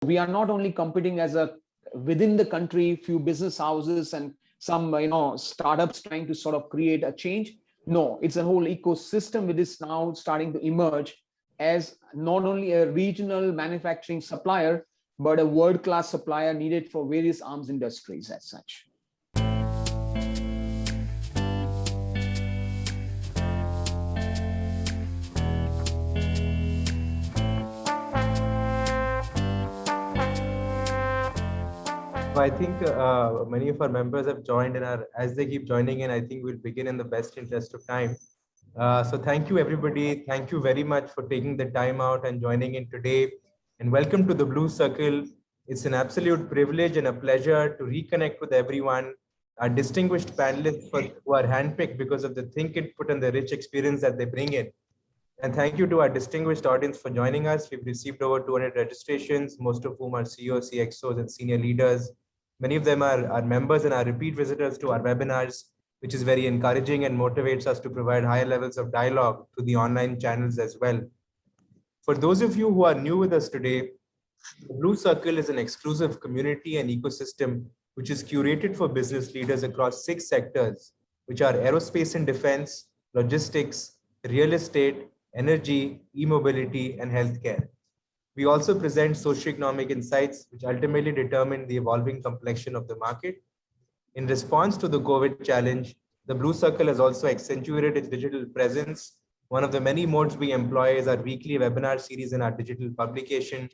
We are not only competing as a within the country, few business houses and some startups trying to sort of create a change. No, it's a whole ecosystem which is now starting to emerge as not only a regional manufacturing supplier, but a world-class supplier needed for various arms industries as such. I think many of our members have joined, and as they keep joining in, I think we'll begin in the best interest of time. So thank you, everybody. Thank you very much for taking the time out and joining in today. And welcome to the BlueCircle. It's an absolute privilege and a pleasure to reconnect with everyone, our distinguished panelists who are handpicked because of the think input and the rich experience that they bring in. And thank you to our distinguished audience for joining us. We've received over 200 registrations, most of whom are CEOs, CXOs, and senior leaders. Many of them are members and are repeat visitors to our webinars, which is very encouraging and motivates us to provide higher levels of dialogue to the online channels as well. For those of you who are new with us today, the BlueCircle is an exclusive community and ecosystem which is curated for business leaders across 6 sectors, which are aerospace and defense, logistics, real estate, energy, e-mobility, and healthcare. We also present socioeconomic insights, which ultimately determine the evolving complexion of the market. In response to the COVID challenge, the BlueCircle has also accentuated its digital presence. One of the many modes we employ is our weekly webinar series in our digital publication.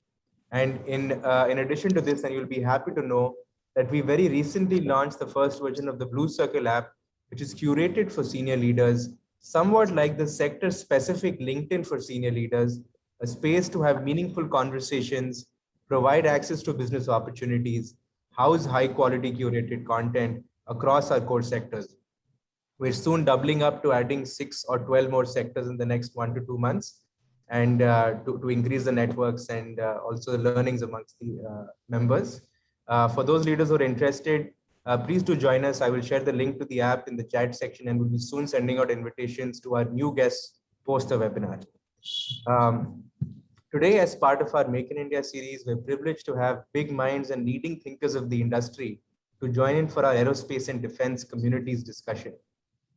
And in addition to this, and you'll be happy to know that we very recently launched the first version of the BlueCircle app, which is curated for senior leaders, somewhat like the sector-specific LinkedIn for senior leaders, a space to have meaningful conversations, provide access to business opportunities, house high-quality curated content across our core sectors. We're soon doubling up to adding 6 or 12 more sectors in the next 1 to 2 months, and to increase the networks and also the learnings amongst the members. For those leaders who are interested, please do join us. I will share the link to the app in the chat section, and we'll be soon sending out invitations to our new guests post the webinar. Today, as part of our Make in India series, we're privileged to have big minds and leading thinkers of the industry to join in for our aerospace and defense communities discussion.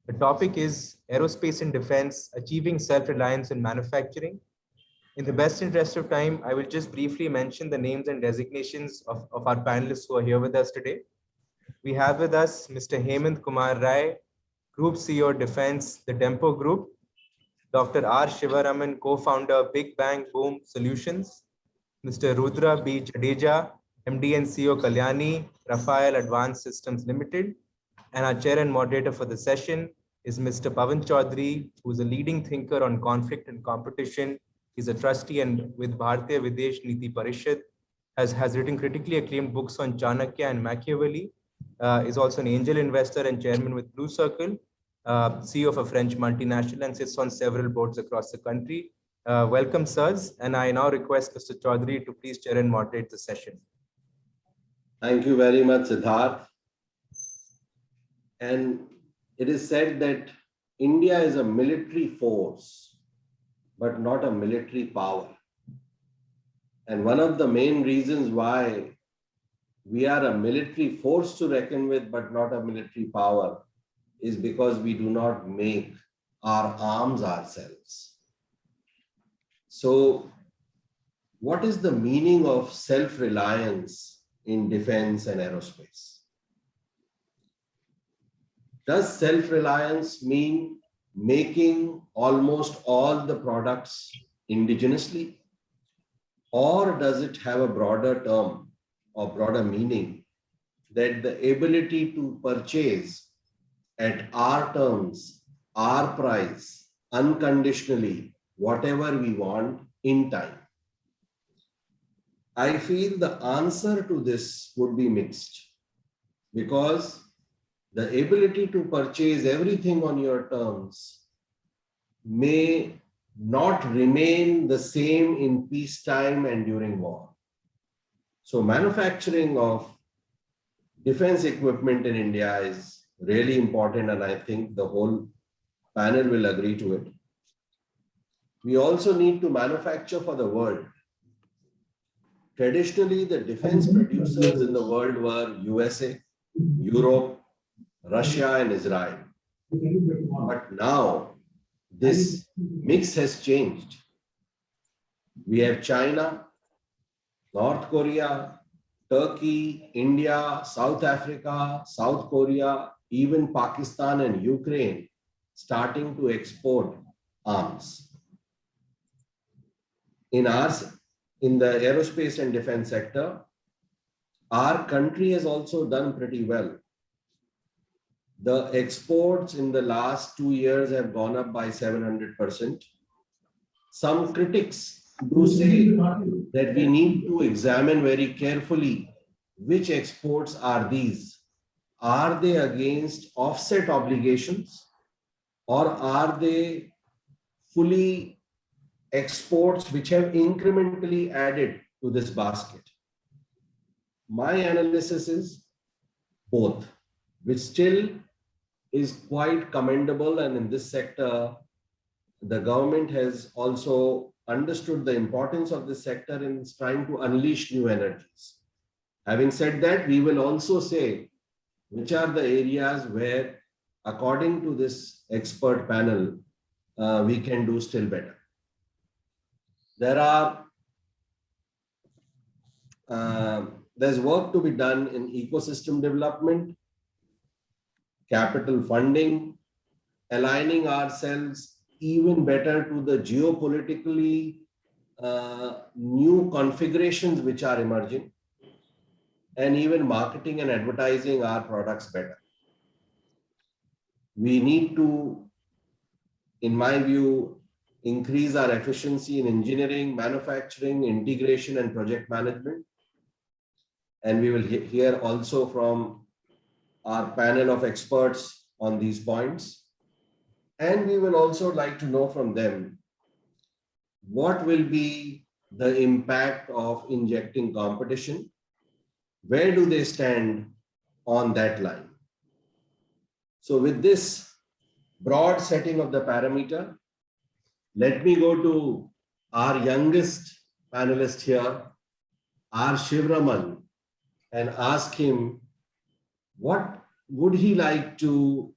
The topic is aerospace and defense, achieving self-reliance in manufacturing. In the best interest of time, I will just briefly mention the names and designations of our panelists who are here with us today. We have with us Mr. Hemant Kumar Rai, Group CEO Defense, the Dempo Group. Dr. R. Shivaraman, co-founder, Big Bang Boom Solutions. Mr. Rudra B. Jadeja, MD and CEO Kalyani, Rafael Advanced Systems Limited. And our chair and moderator for the session is Mr. Pavan Choudary, who is a leading thinker on conflict and competition. He's a trustee and with Bharatiya Videsh Niti Parishad, has written critically acclaimed books on Chanakya and Machiavelli, is also an angel investor and chairman with BlueCircle, CEO of a French multinational, and sits on several boards across the country. Welcome, sirs. And I now request Mr. Choudary to please chair and moderate the session. Thank you very much, Siddharth. And it is said that India is a military force, but not a military power. And one of the main reasons why we are a military force to reckon with, but not a military power, is because we do not make our arms ourselves. So what is the meaning of self-reliance in defense and aerospace? Does self-reliance mean making almost all the products indigenously? Or does it have a broader term or broader meaning that the ability to purchase at our terms, our price, unconditionally, whatever we want in time? I feel the answer to this would be mixed, because the ability to purchase everything on your terms may not remain the same in peacetime and during war. So manufacturing of defense equipment in India is really important, and I think the whole panel will agree to it. We also need to manufacture for the world. Traditionally, the defense producers in the world were USA, Europe, Russia, and Israel. But now this mix has changed. We have China, North Korea, Turkey, India, South Africa, South Korea, even Pakistan and Ukraine starting to export arms. In the aerospace and defense sector, our country has also done pretty well. The exports in the last 2 years have gone up by 700%. Some critics do say that we need to examine very carefully which exports are these. Are they against offset obligations, or are they fully exports which have incrementally added to this basket? My analysis is both, which still is quite commendable, and in this sector, the government has also understood the importance of this sector and is trying to unleash new energies. Having said that, we will also say which are the areas where, according to this expert panel, we can do still better. There's work to be done in ecosystem development, capital funding, aligning ourselves even better to the geopolitically new configurations which are emerging, and even marketing and advertising our products better. We need to, in my view, increase our efficiency in engineering, manufacturing, integration, and project management. And we will hear also from our panel of experts on these points. And we will also like to know from them what will be the impact of injecting competition. Where do they stand on that line? So with this broad setting of the parameter, let me go to our youngest panelist here, R. Shivaraman, and ask him what would he like to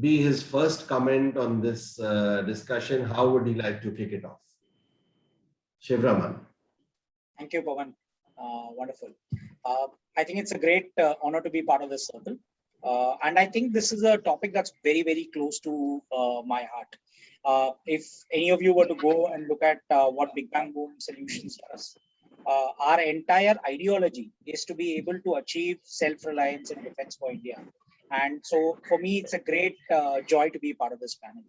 be his first comment on this discussion. How would he like to kick it off? Shivaraman. Thank you, Pavan. Wonderful. I think it's a great honor to be part of this circle. And I think this is a topic that's very, very close to my heart. If any of you were to go and look at what Big Bang Boom Solutions does, our entire ideology is to be able to achieve self-reliance in defense for India. And so for me, it's a great joy to be part of this panel.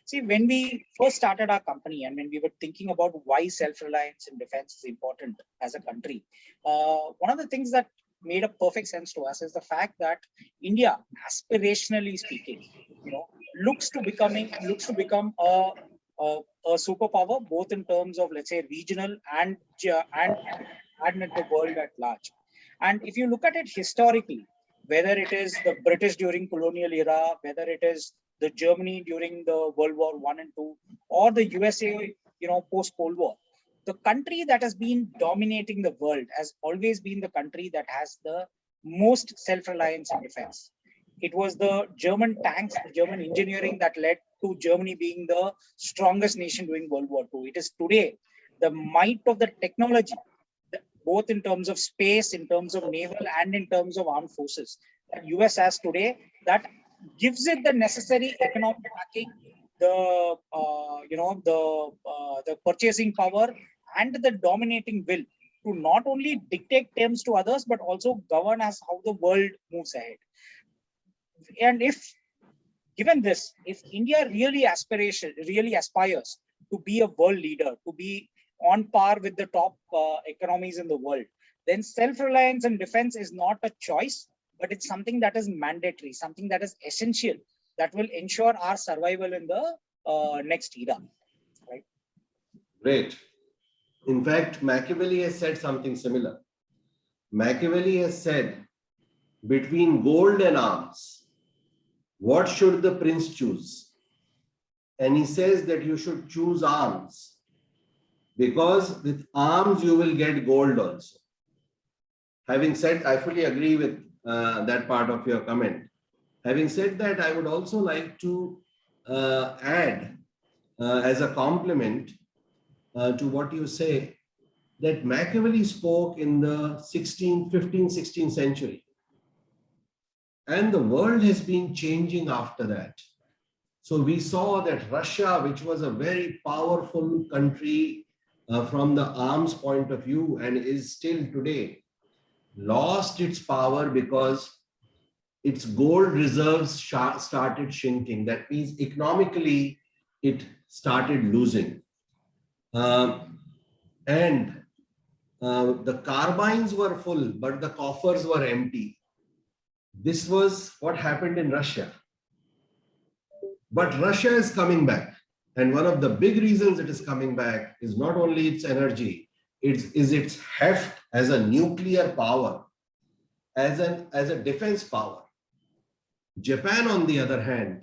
See, when we first started our company and when we were thinking about why self-reliance in defense is important as a country, one of the things that made a perfect sense to us is the fact that India, aspirationally speaking, looks to become a superpower, both in terms of, let's say, regional and in the world at large. And if you look at it historically, whether it is the British during colonial era, whether it is the Germany during the World War I and II, or the USA, post-Cold War, the country that has been dominating the world has always been the country that has the most self-reliance in defense. It was the German tanks, the German engineering that led to Germany being the strongest nation during World War II. It is today the might of the technology, both in terms of space, in terms of naval, and in terms of armed forces, that US has today, that gives it the necessary economic backing, the purchasing power, and the dominating will to not only dictate terms to others, but also govern as how the world moves ahead. And if given this, if India really aspires to be a world leader, to be on par with the top economies in the world, then self-reliance in defense is not a choice, but it's something that is mandatory, something that is essential, that will ensure our survival in the next era. Right? Great. In fact, Machiavelli has said something similar. Machiavelli has said, between gold and arms, what should the prince choose? And he says that you should choose arms, because with arms you will get gold also. having said, I fully agree with that part of your comment. Having said that, I would also like to add as a compliment to what you say, that Machiavelli spoke in the 15th, 16th century. And the world has been changing after that. So we saw that Russia, which was a very powerful country from the arms point of view and is still today, lost its power because its gold reserves started shrinking. That means economically, it started losing. And the carbines were full, but the coffers were empty. This was what happened in Russia. But Russia is coming back. And one of the big reasons it is coming back is not only its energy, is its heft as a nuclear power, as a defense power. Japan, on the other hand,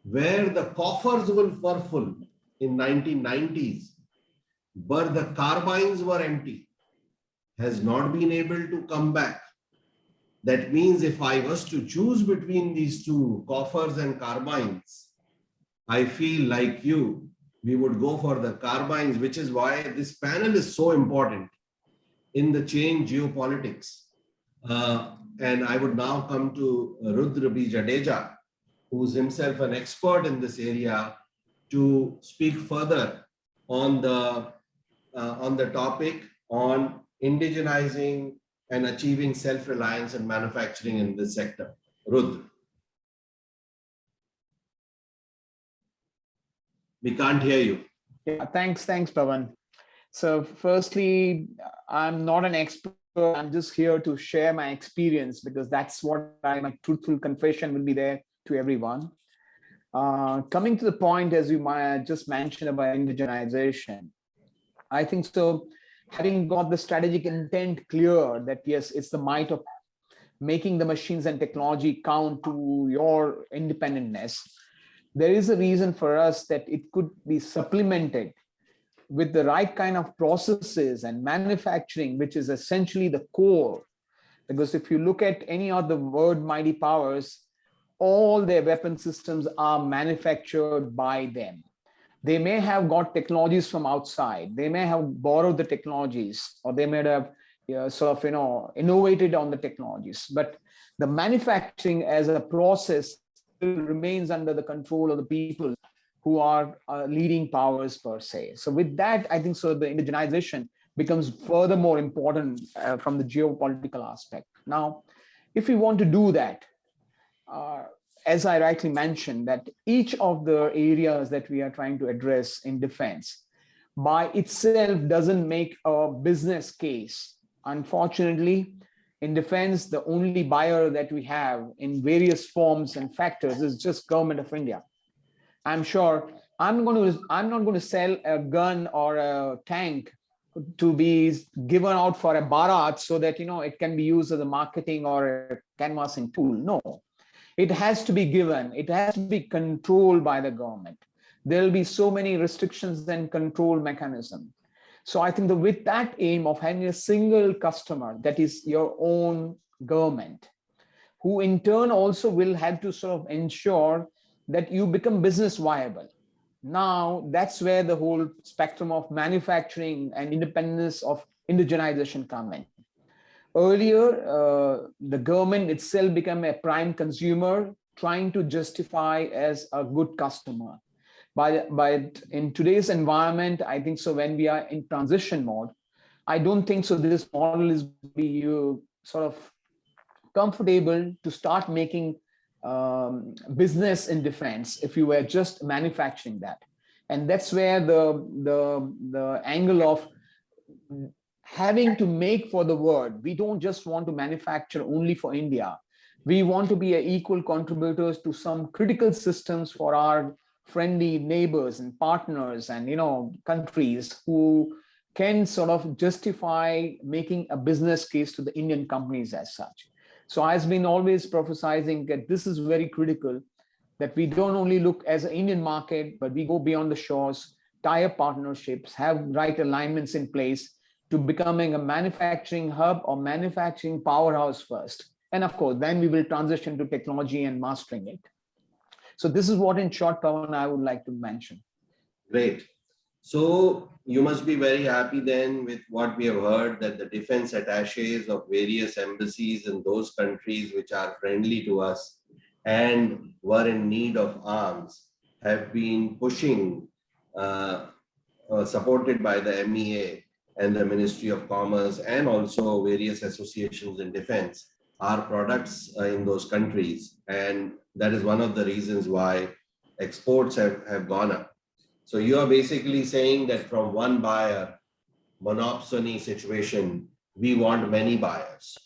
where the coffers were full in 1990s, but the carbines were empty, has not been able to come back. That means if I was to choose between these two, coffers and carbines, I feel like you, we would go for the carbines, which is why this panel is so important in the change geopolitics. And I would now come to Rudra B. Jadeja, who's himself an expert in this area, to speak further on the topic on indigenizing and achieving self-reliance and manufacturing in this sector. Rudra. We can't hear you. Yeah, thanks, Pavan. So firstly, I'm not an expert. I'm just here to share my experience, because that's what my truthful confession will be there to everyone. Coming to the point, as you just mentioned about indigenization, I think so. Having got the strategic intent clear that yes, it's the might of making the machines and technology count to your independentness, there is a reason for us that it could be supplemented with the right kind of processes and manufacturing, which is essentially the core. Because if you look at any of the world mighty powers, all their weapon systems are manufactured by them. They may have got technologies from outside. They may have borrowed the technologies, or they may have innovated on the technologies. But the manufacturing as a process remains under the control of the people who are leading powers per se. So with that, I think so the indigenization becomes further more important from the geopolitical aspect. Now, if we want to do that, as I rightly mentioned, that each of the areas that we are trying to address in defense by itself doesn't make a business case. Unfortunately, in defense, the only buyer that we have in various forms and factors is just Government of India. I'm sure I'm not going to sell a gun or a tank to be given out for a barat so that it can be used as a marketing or a canvassing tool. No, it has to be given. It has to be controlled by the government. There will be so many restrictions and control mechanism. So I think that with that aim of having a single customer, that is your own government, who in turn also will have to sort of ensure that you become business viable. Now, that's where the whole spectrum of manufacturing and independence of indigenization come in. Earlier, the government itself became a prime consumer, trying to justify as a good customer. But in today's environment, I think so when we are in transition mode, I don't think so this model is you sort of comfortable to start making business in defense if you were just manufacturing that. And that's where the angle of having to make for the world. We don't just want to manufacture only for India. We want to be equal contributors to some critical systems for our friendly neighbors and partners and countries who can sort of justify making a business case to the Indian companies as such. So I've been always prophesizing that this is very critical, that we don't only look as an Indian market, but we go beyond the shores, tie up partnerships, have right alignments in place, to becoming a manufacturing hub or manufacturing powerhouse first. And of course, then we will transition to technology and mastering it. So this is what in short, Pavan, I would like to mention. Great. So you must be very happy then with what we have heard, that the defense attaches of various embassies in those countries which are friendly to us and were in need of arms have been pushing, supported by the MEA and the Ministry of Commerce and also various associations in defense, our products in those countries. And that is one of the reasons why exports have gone up. So you are basically saying that from one buyer, monopsony situation, we want many buyers.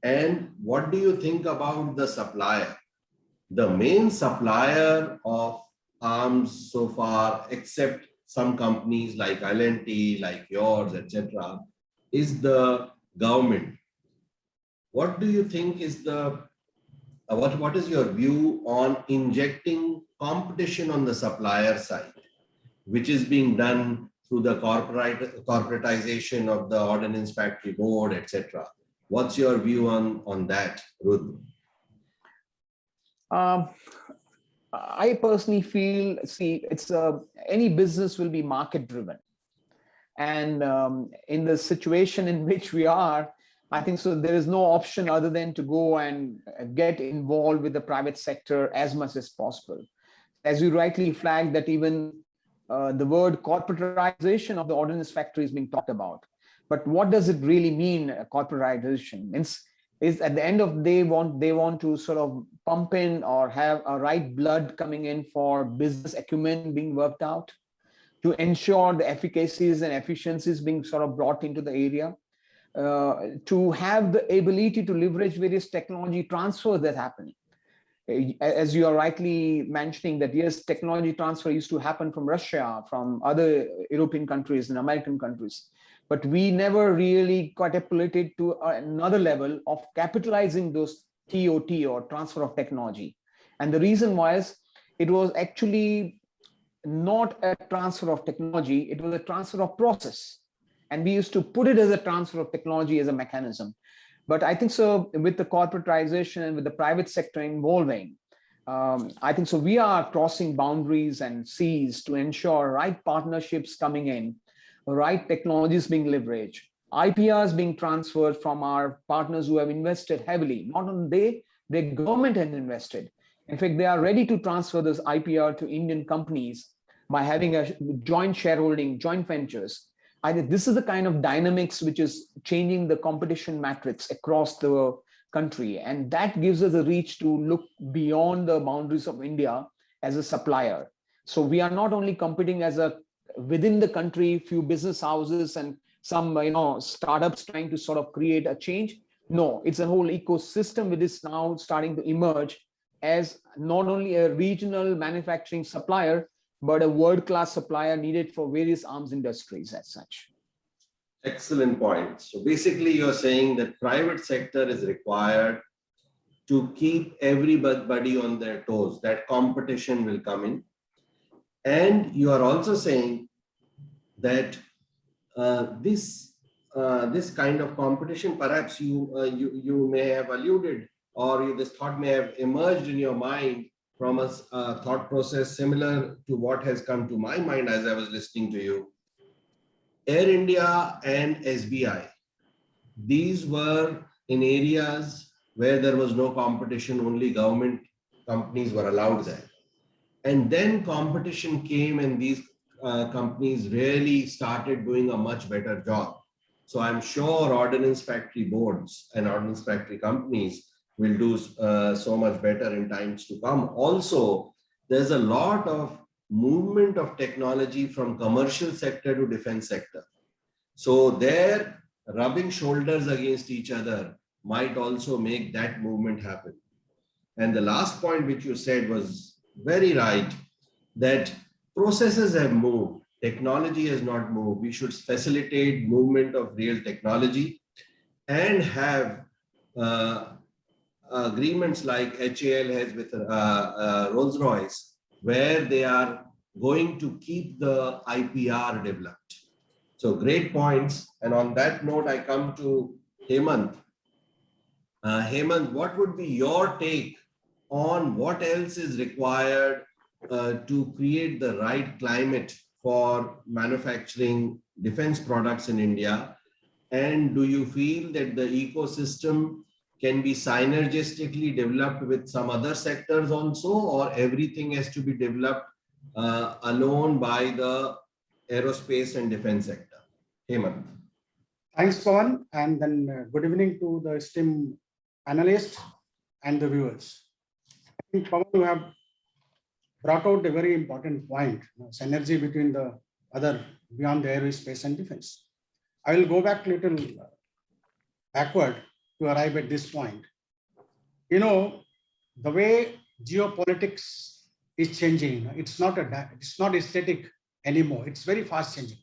And what do you think about the supplier? The main supplier of arms so far, except some companies like L&T, like yours, etc., is the government. What do you think is the what is your view on injecting competition on the supplier side, which is being done through the corporatization of the Ordnance Factory Board, etc.? What's your view on that, Rudra? I personally feel, see, it's any business will be market driven. And in the situation in which we are, I think so there is no option other than to go and get involved with the private sector as much as possible. As you rightly flagged that even the word corporatization of the ordnance factory is being talked about. But what does it really mean, corporatization? Is at the end of the day, they want to sort of pump in or have a right blood coming in for business acumen being worked out to ensure the efficacies and efficiencies being sort of brought into the area, to have the ability to leverage various technology transfers that happen. As you are rightly mentioning that yes, technology transfer used to happen from Russia, from other European countries and American countries, but we never really catapulted to another level of capitalizing those TOT or transfer of technology. And the reason was it was actually not a transfer of technology, it was a transfer of process. And we used to put it as a transfer of technology as a mechanism. But I think so with the corporatization and with the private sector involving, I think so we are crossing boundaries and seas to ensure right partnerships coming in, right technologies being leveraged, IPRs being transferred from our partners who have invested heavily. Not only the government has invested. In fact, they are ready to transfer this IPR to Indian companies by having a joint shareholding, joint ventures. I think this is the kind of dynamics which is changing the competition matrix across the country. And that gives us a reach to look beyond the boundaries of India as a supplier. So we are not only competing as a within the country, few business houses and some startups trying to sort of create a change. No, it's a whole ecosystem which is now starting to emerge as not only a regional manufacturing supplier, but a world-class supplier needed for various arms industries as such. Excellent point. So basically you're saying that private sector is required to keep everybody on their toes, that competition will come in. And you are also saying that this kind of competition, perhaps you may have alluded, or this thought may have emerged in your mind from a thought process similar to what has come to my mind as I was listening to you. Air India and SBI, these were in areas where there was no competition, only government companies were allowed there. And then competition came and these companies really started doing a much better job. So I'm sure ordnance factory boards and ordnance factory companies will do so much better in times to come. Also, there's a lot of movement of technology from commercial sector to defense sector. So their rubbing shoulders against each other might also make that movement happen. And the last point which you said was very right, that processes have moved, technology has not moved. We should facilitate movement of real technology and have agreements like HAL has with Rolls-Royce, where they are going to keep the IPR developed. So great points. And on that note, I come to Hemant. Hemant, what would be your take on what else is required to create the right climate for manufacturing defense products in India? And do you feel that the ecosystem can be synergistically developed with some other sectors also, or everything has to be developed alone by the aerospace and defense sector? Hemant. Thanks, Pavan, and then good evening to the esteemed analysts and the viewers. I think, Pavan, you have brought out a very important point, synergy between the other beyond the aerospace and defense. I will go back a little backward to arrive at this point. You know, the way geopolitics is changing, it's not static anymore. It's very fast changing.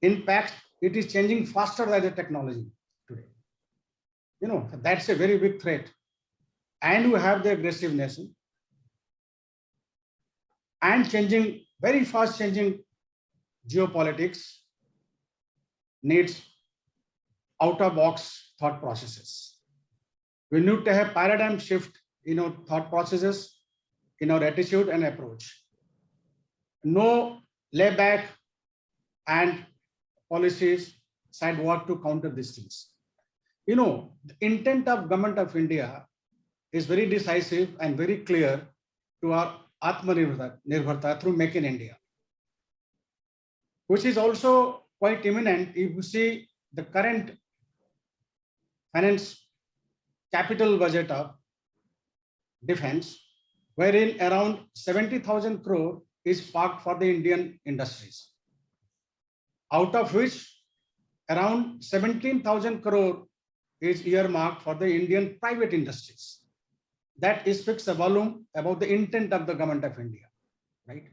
In fact, it is changing faster than the technology today. You know, that's a very big threat. And we have the aggressiveness and changing, very fast changing geopolitics needs out-of-box thought processes. We need to have paradigm shift in our thought processes, in our attitude and approach. No layback and policies side work to counter these things. You know, the intent of Government of India is very decisive and very clear to our Atmanirbharta through Make in India, which is also quite imminent if you see the current finance capital budget of defense, wherein around 70,000 crore is parked for the Indian industries, out of which around 17,000 crore is earmarked for the Indian private industries. That speaks a volume about the intent of the Government of India, right?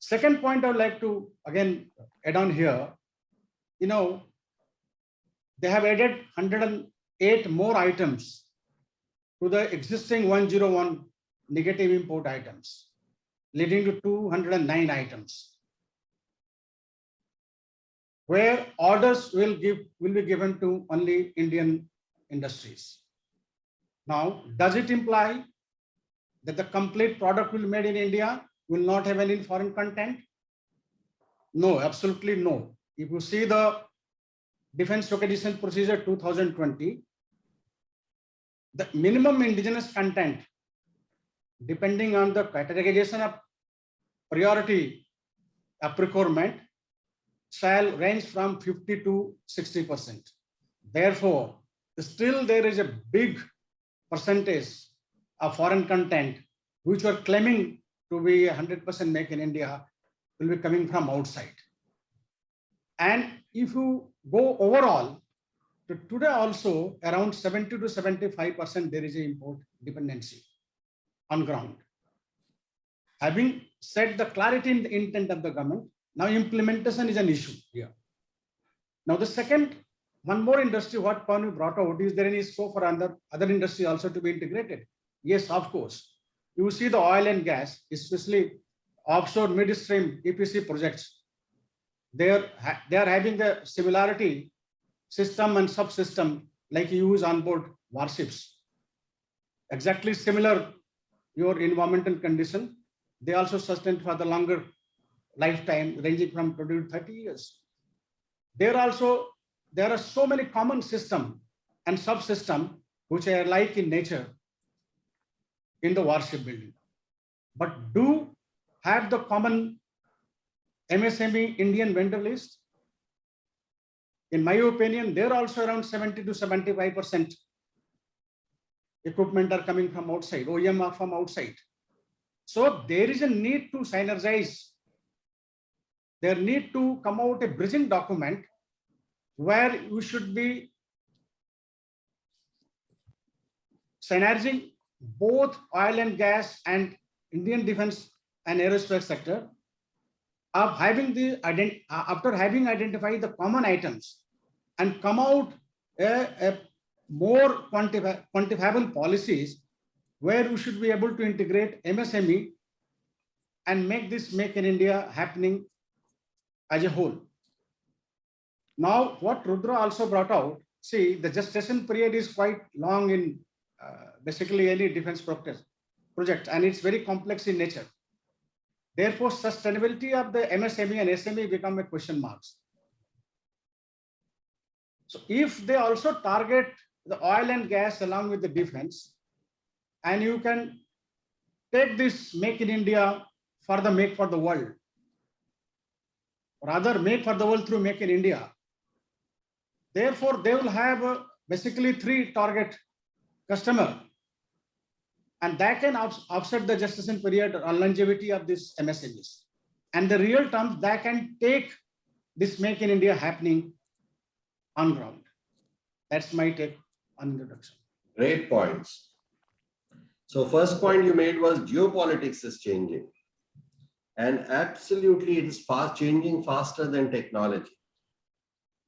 Second point I would like to again add on here, you know, they have added 108 more items to the existing 101 negative import items, leading to 209 items, where orders will be given to only Indian industries. Now, does it imply that the complete product will be made in India, will not have any foreign content? No, absolutely no. If you see the Defense Acquisition Procedure 2020, the minimum indigenous content, depending on the categorization of priority of procurement, shall range from 50 to 60%. Therefore, still there is a big percentage of foreign content which were claiming to be 100% make in India will be coming from outside. And if you go overall, to today also around 70 to 75% there is an import dependency on ground. Having said the clarity in the intent of the government, now implementation is an issue here. Now the second, one more industry, what Pavan brought out, is there any scope for other industry also to be integrated? Yes, of course. You see the oil and gas, especially offshore midstream EPC projects, they are having the similarity system and subsystem like you use on board warships. Exactly similar your environmental condition. They also sustain for the longer lifetime ranging from 20 to 30 years. There are so many common system and subsystem which are alike in nature in the warship building, but do have the common MSME Indian vendor list. In my opinion, there are also around 70 to 75% equipment are coming from outside, OEM are from outside. So there is a need to synergize. There need to come out a bridging document where you should be synergizing both oil and gas and Indian defense and aerospace sector of having after having identified the common items and come out a more quantifiable policies where we should be able to integrate MSME and make this Make in India happening as a whole. Now, what Rudra also brought out, see, the gestation period is quite long in basically any defense project, and it's very complex in nature. Therefore, sustainability of the MSME and SME become a question marks. So if they also target the oil and gas along with the defense, and you can take this make in India for the make for the world, rather make for the world through make in India. Therefore, they will have basically 3 target customer, and that can offset the gestation period or longevity of this MSMEs. And the real terms that can take this make in India happening on ground. That's my take on introduction. Great points. So first point you made was geopolitics is changing. And absolutely it is changing faster than technology.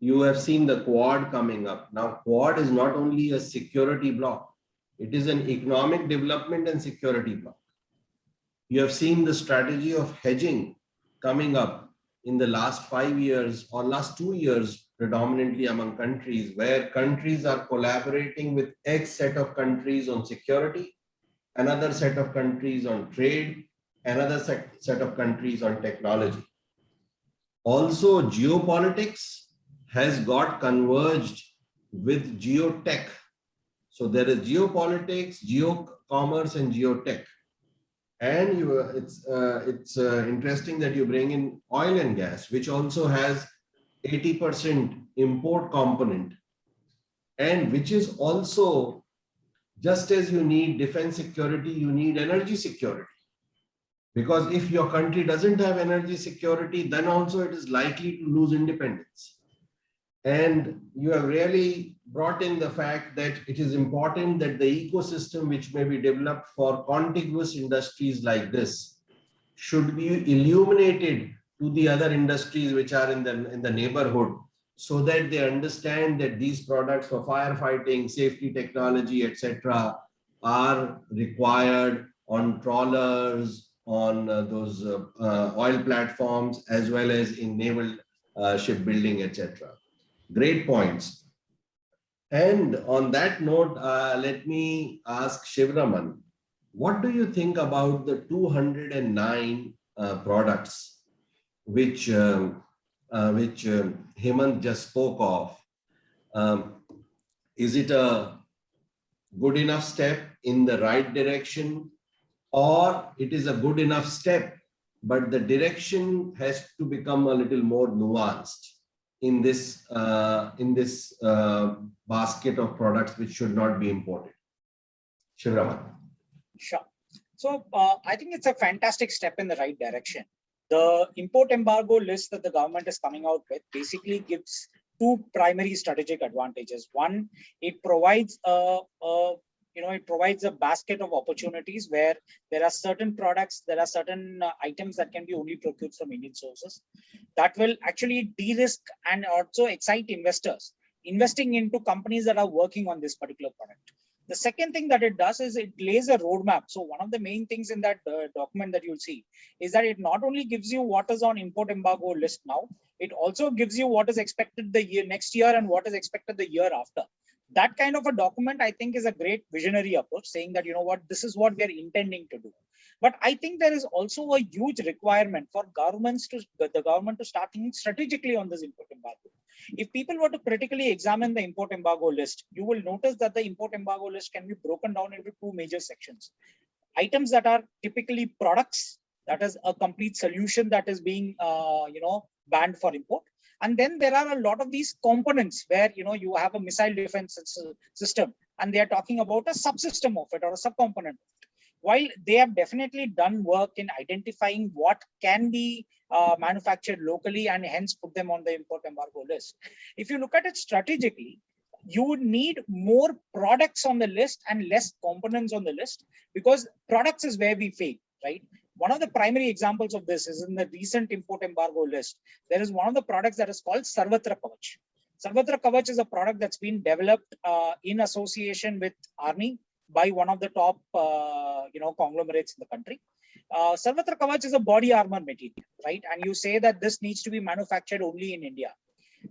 You have seen the Quad coming up. Now, Quad is not only a security bloc, it is an economic development and security bloc. You have seen the strategy of hedging coming up in the last 5 years or last 2 years, predominantly among countries, where countries are collaborating with X set of countries on security, another set of countries on trade, another set of countries on technology. Also, geopolitics has got converged with geotech. So there is geopolitics, geocommerce, and geotech. And it's interesting that you bring in oil and gas, which also has 80% import component, and which is also, just as you need defense security, you need energy security. Because if your country doesn't have energy security, then also it is likely to lose independence. And you have really brought in the fact that it is important that the ecosystem which may be developed for contiguous industries like this should be illuminated to the other industries which are in the neighborhood, so that they understand that these products for firefighting, safety technology, etc., are required on trawlers, on those oil platforms, as well as in naval shipbuilding, etc. Great points. And on that note, let me ask Shivaraman, what do you think about the 209 products which Hemant just spoke of? Is it a good enough step in the right direction, or it is a good enough step, but the direction has to become a little more nuanced in this basket of products which should not be imported? Shivaraman. Sure. So I think it's a fantastic step in the right direction. The import embargo list that the government is coming out with basically gives 2 primary strategic advantages. One, it provides it provides a basket of opportunities where there are certain products, there are certain items that can be only procured from Indian sources. That will actually de-risk and also excite investors investing into companies that are working on this particular product. The second thing that it does is it lays a roadmap. So one of the main things in that document that you'll see is that it not only gives you what is on import embargo list now, it also gives you what is expected the next year and what is expected the year after. That kind of a document, I think, is a great visionary approach, saying that, you know what, this is what we are intending to do. But I think there is also a huge requirement for the government to start thinking strategically on this import embargo. If people were to critically examine the import embargo list, you will notice that the import embargo list can be broken down into 2 major sections. Items that are typically products, that is a complete solution that is being banned for import. And then there are a lot of these components where you have a missile defense system, and they are talking about a subsystem of it or a subcomponent of it. While they have definitely done work in identifying what can be manufactured locally and hence put them on the import embargo list, if you look at it strategically, you would need more products on the list and less components on the list, because products is where we fail, right? One of the primary examples of this is in the recent import embargo list. There is one of the products that is called Sarvatra Kavach. Sarvatra Kavach is a product that's been developed in association with Army by one of the top conglomerates in the country. Sarvatra Kavach is a body armor material, right? And you say that this needs to be manufactured only in India.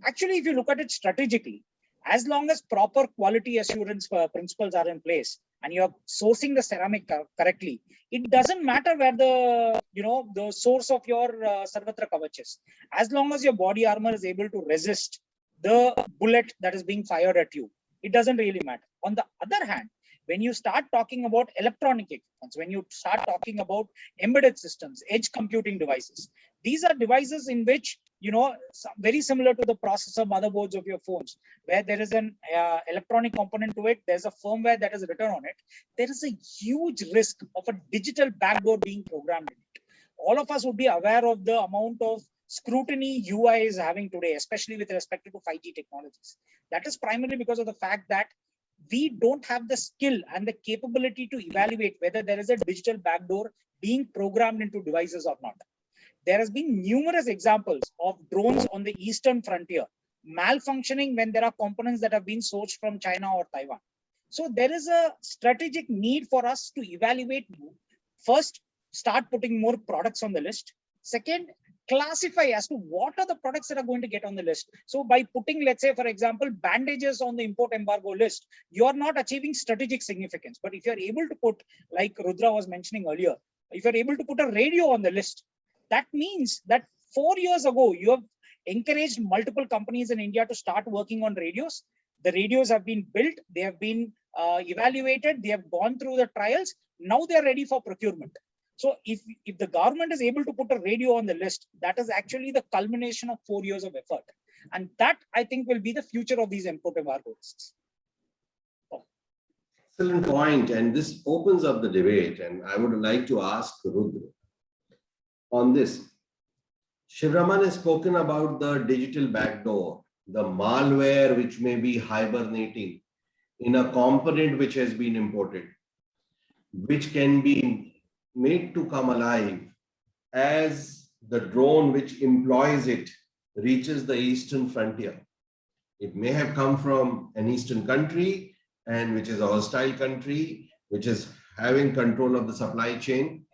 Actually, if you look at it strategically, as long as proper quality assurance principles are in place and you're sourcing the ceramic correctly, it doesn't matter where the source of your Sarvatra Kavach is. As long as your body armor is able to resist the bullet that is being fired at you, it doesn't really matter. On the other hand, when you start talking about electronic equipments, when you start talking about embedded systems, edge computing devices, these are devices in which, very similar to the processor motherboards of your phones, where there is an electronic component to it, there's a firmware that is written on it. There is a huge risk of a digital backdoor being programmed in it. All of us would be aware of the amount of scrutiny UI is having today, especially with respect to 5G technologies. That is primarily because of the fact that we don't have the skill and the capability to evaluate whether there is a digital backdoor being programmed into devices or not. There has been numerous examples of drones on the eastern frontier malfunctioning when there are components that have been sourced from China or Taiwan. So there is a strategic need for us to evaluate. First, start putting more products on the list. Second, classify as to what are the products that are going to get on the list. So by putting, let's say, for example, bandages on the import embargo list, you're not achieving strategic significance. But if you're able to put, like Rudra was mentioning earlier, if you're able to put a radio on the list, that means that 4 years ago, you have encouraged multiple companies in India to start working on radios. The radios have been built, they have been evaluated, they have gone through the trials. Now they're ready for procurement. So if the government is able to put a radio on the list, that is actually the culmination of 4 years of effort. And that, I think, will be the future of these import embargo lists. Excellent point. And this opens up the debate. And I would like to ask Rudra on this. Shivaraman has spoken about the digital backdoor, the malware which may be hibernating in a component which has been imported, which can be made to come alive as the drone which employs it reaches the eastern frontier. It may have come from an eastern country, and which is a hostile country, which is having control of the supply chain.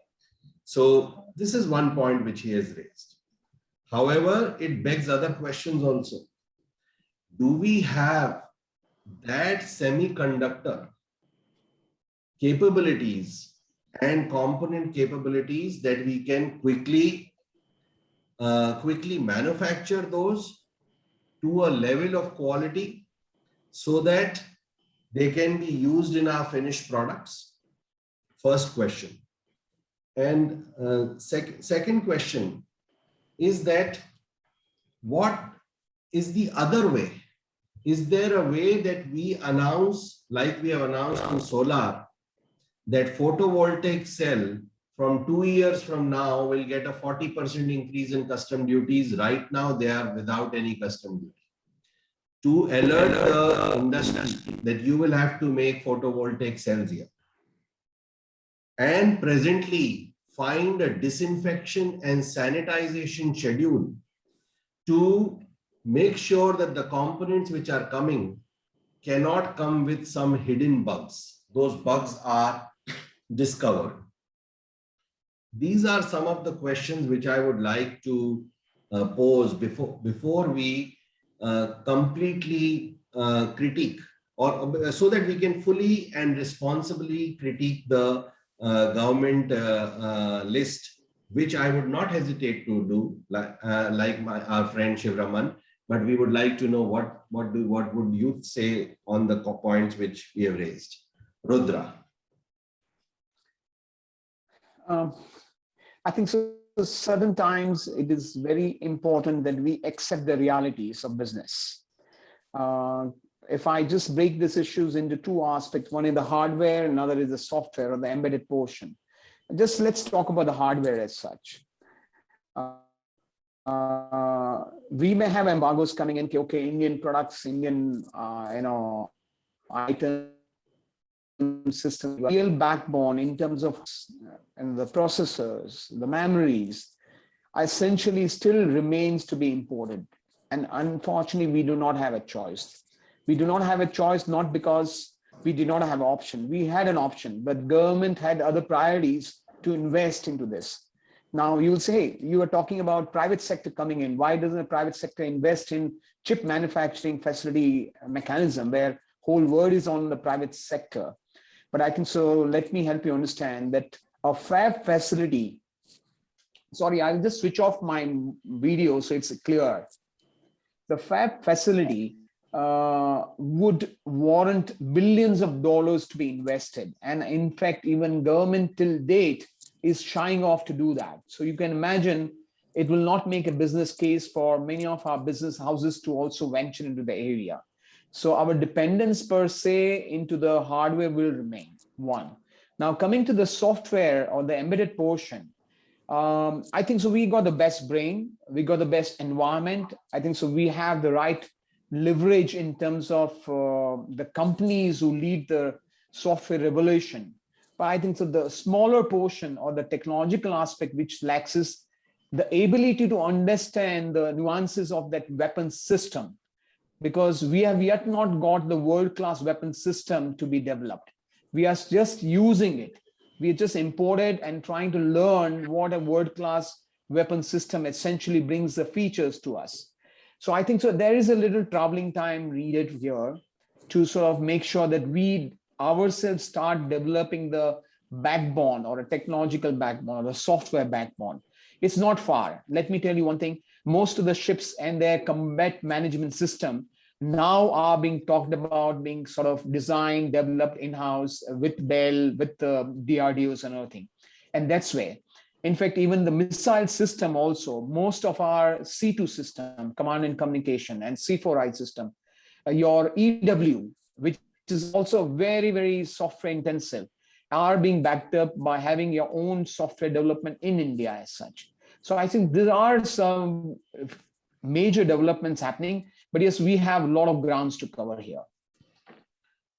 So this is one point which he has raised. However, it begs other questions also. Do we have that semiconductor capabilities and component capabilities that we can quickly manufacture those to a level of quality so that they can be used in our finished products? First question. And second question is that what is the other way? Is there a way that we announce, like we have announced in solar, that photovoltaic cell from 2 years from now will get a 40% increase in custom duties? Right now, they are without any custom duty. To alert the industry that you will have to make photovoltaic cells here. And presently, find a disinfection and sanitization schedule to make sure that the components which are coming cannot come with some hidden bugs. Those bugs are discovered. These are some of the questions which I would like to pose before we completely critique, or so that we can fully and responsibly critique the government list, which I would not hesitate to do, like our friend Shivaraman. But we would like to know what would you say on the points which we have raised. Rudra. I think so. Certain times it is very important that we accept the realities of business. If I just break these issues into two aspects, one is the hardware, another is the software or the embedded portion. Just let's talk about the hardware as such. We may have embargoes coming in, okay, Indian products, Indian, items, system, real backbone in terms of and the processors, the memories, essentially still remains to be imported. And unfortunately, we do not have a choice. We do not have a choice, not because we did not have an option. We had an option, but government had other priorities to invest into this. Now you'll say, you are talking about private sector coming in. Why doesn't the private sector invest in chip manufacturing facility mechanism where whole world is on the private sector. But I think so, let me help you understand that a fab facility, sorry, I'll just switch off my video so it's clear. The fab facility would warrant billions of dollars to be invested. And in fact, even government till date is shying off to do that. So you can imagine it will not make a business case for many of our business houses to also venture into the area. So our dependence per se into the hardware will remain one. Now coming to the software or the embedded portion, I think so we got the best brain, we got the best environment. I think so we have the right leverage in terms of the companies who lead the software revolution. But I think so the smaller portion or the technological aspect which lacks is the ability to understand the nuances of that weapon system, because we have yet not got the world-class weapon system to be developed. We are just using it. We are just imported and trying to learn what a world-class weapon system essentially brings the features to us. So I think so there is a little traveling time needed here to sort of make sure that we ourselves start developing the backbone or a technological backbone or a software backbone. It's not far. Let me tell you one thing. Most of the ships and their combat management system now are being talked about, being sort of designed, developed in-house with Bell, with the DRDOs and everything. And that's where, in fact, even the missile system also, most of our C2 system, command and communication, and C4I system, your EW, which is also very, very software intensive, are being backed up by having your own software development in India as such. So I think there are some major developments happening, but yes, we have a lot of grounds to cover here.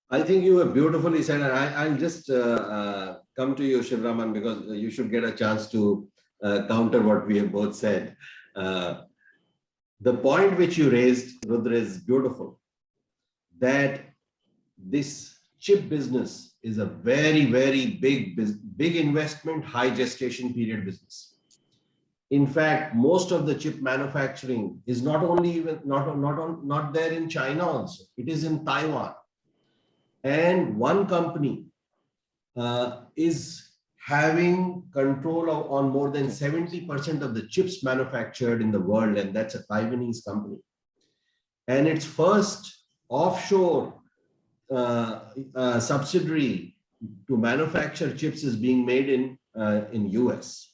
I think you have beautifully said, and I'll just come to you, Shivaraman, because you should get a chance to counter what we have both said. The point which you raised, Rudra, is beautiful, that this chip business is a very, very big investment, high gestation period business. In fact, most of the chip manufacturing is not only even not there in China also, it is in Taiwan. And one company is having control on more than 70% of the chips manufactured in the world, and that's a Taiwanese company. And its first offshore subsidiary to manufacture chips is being made in US.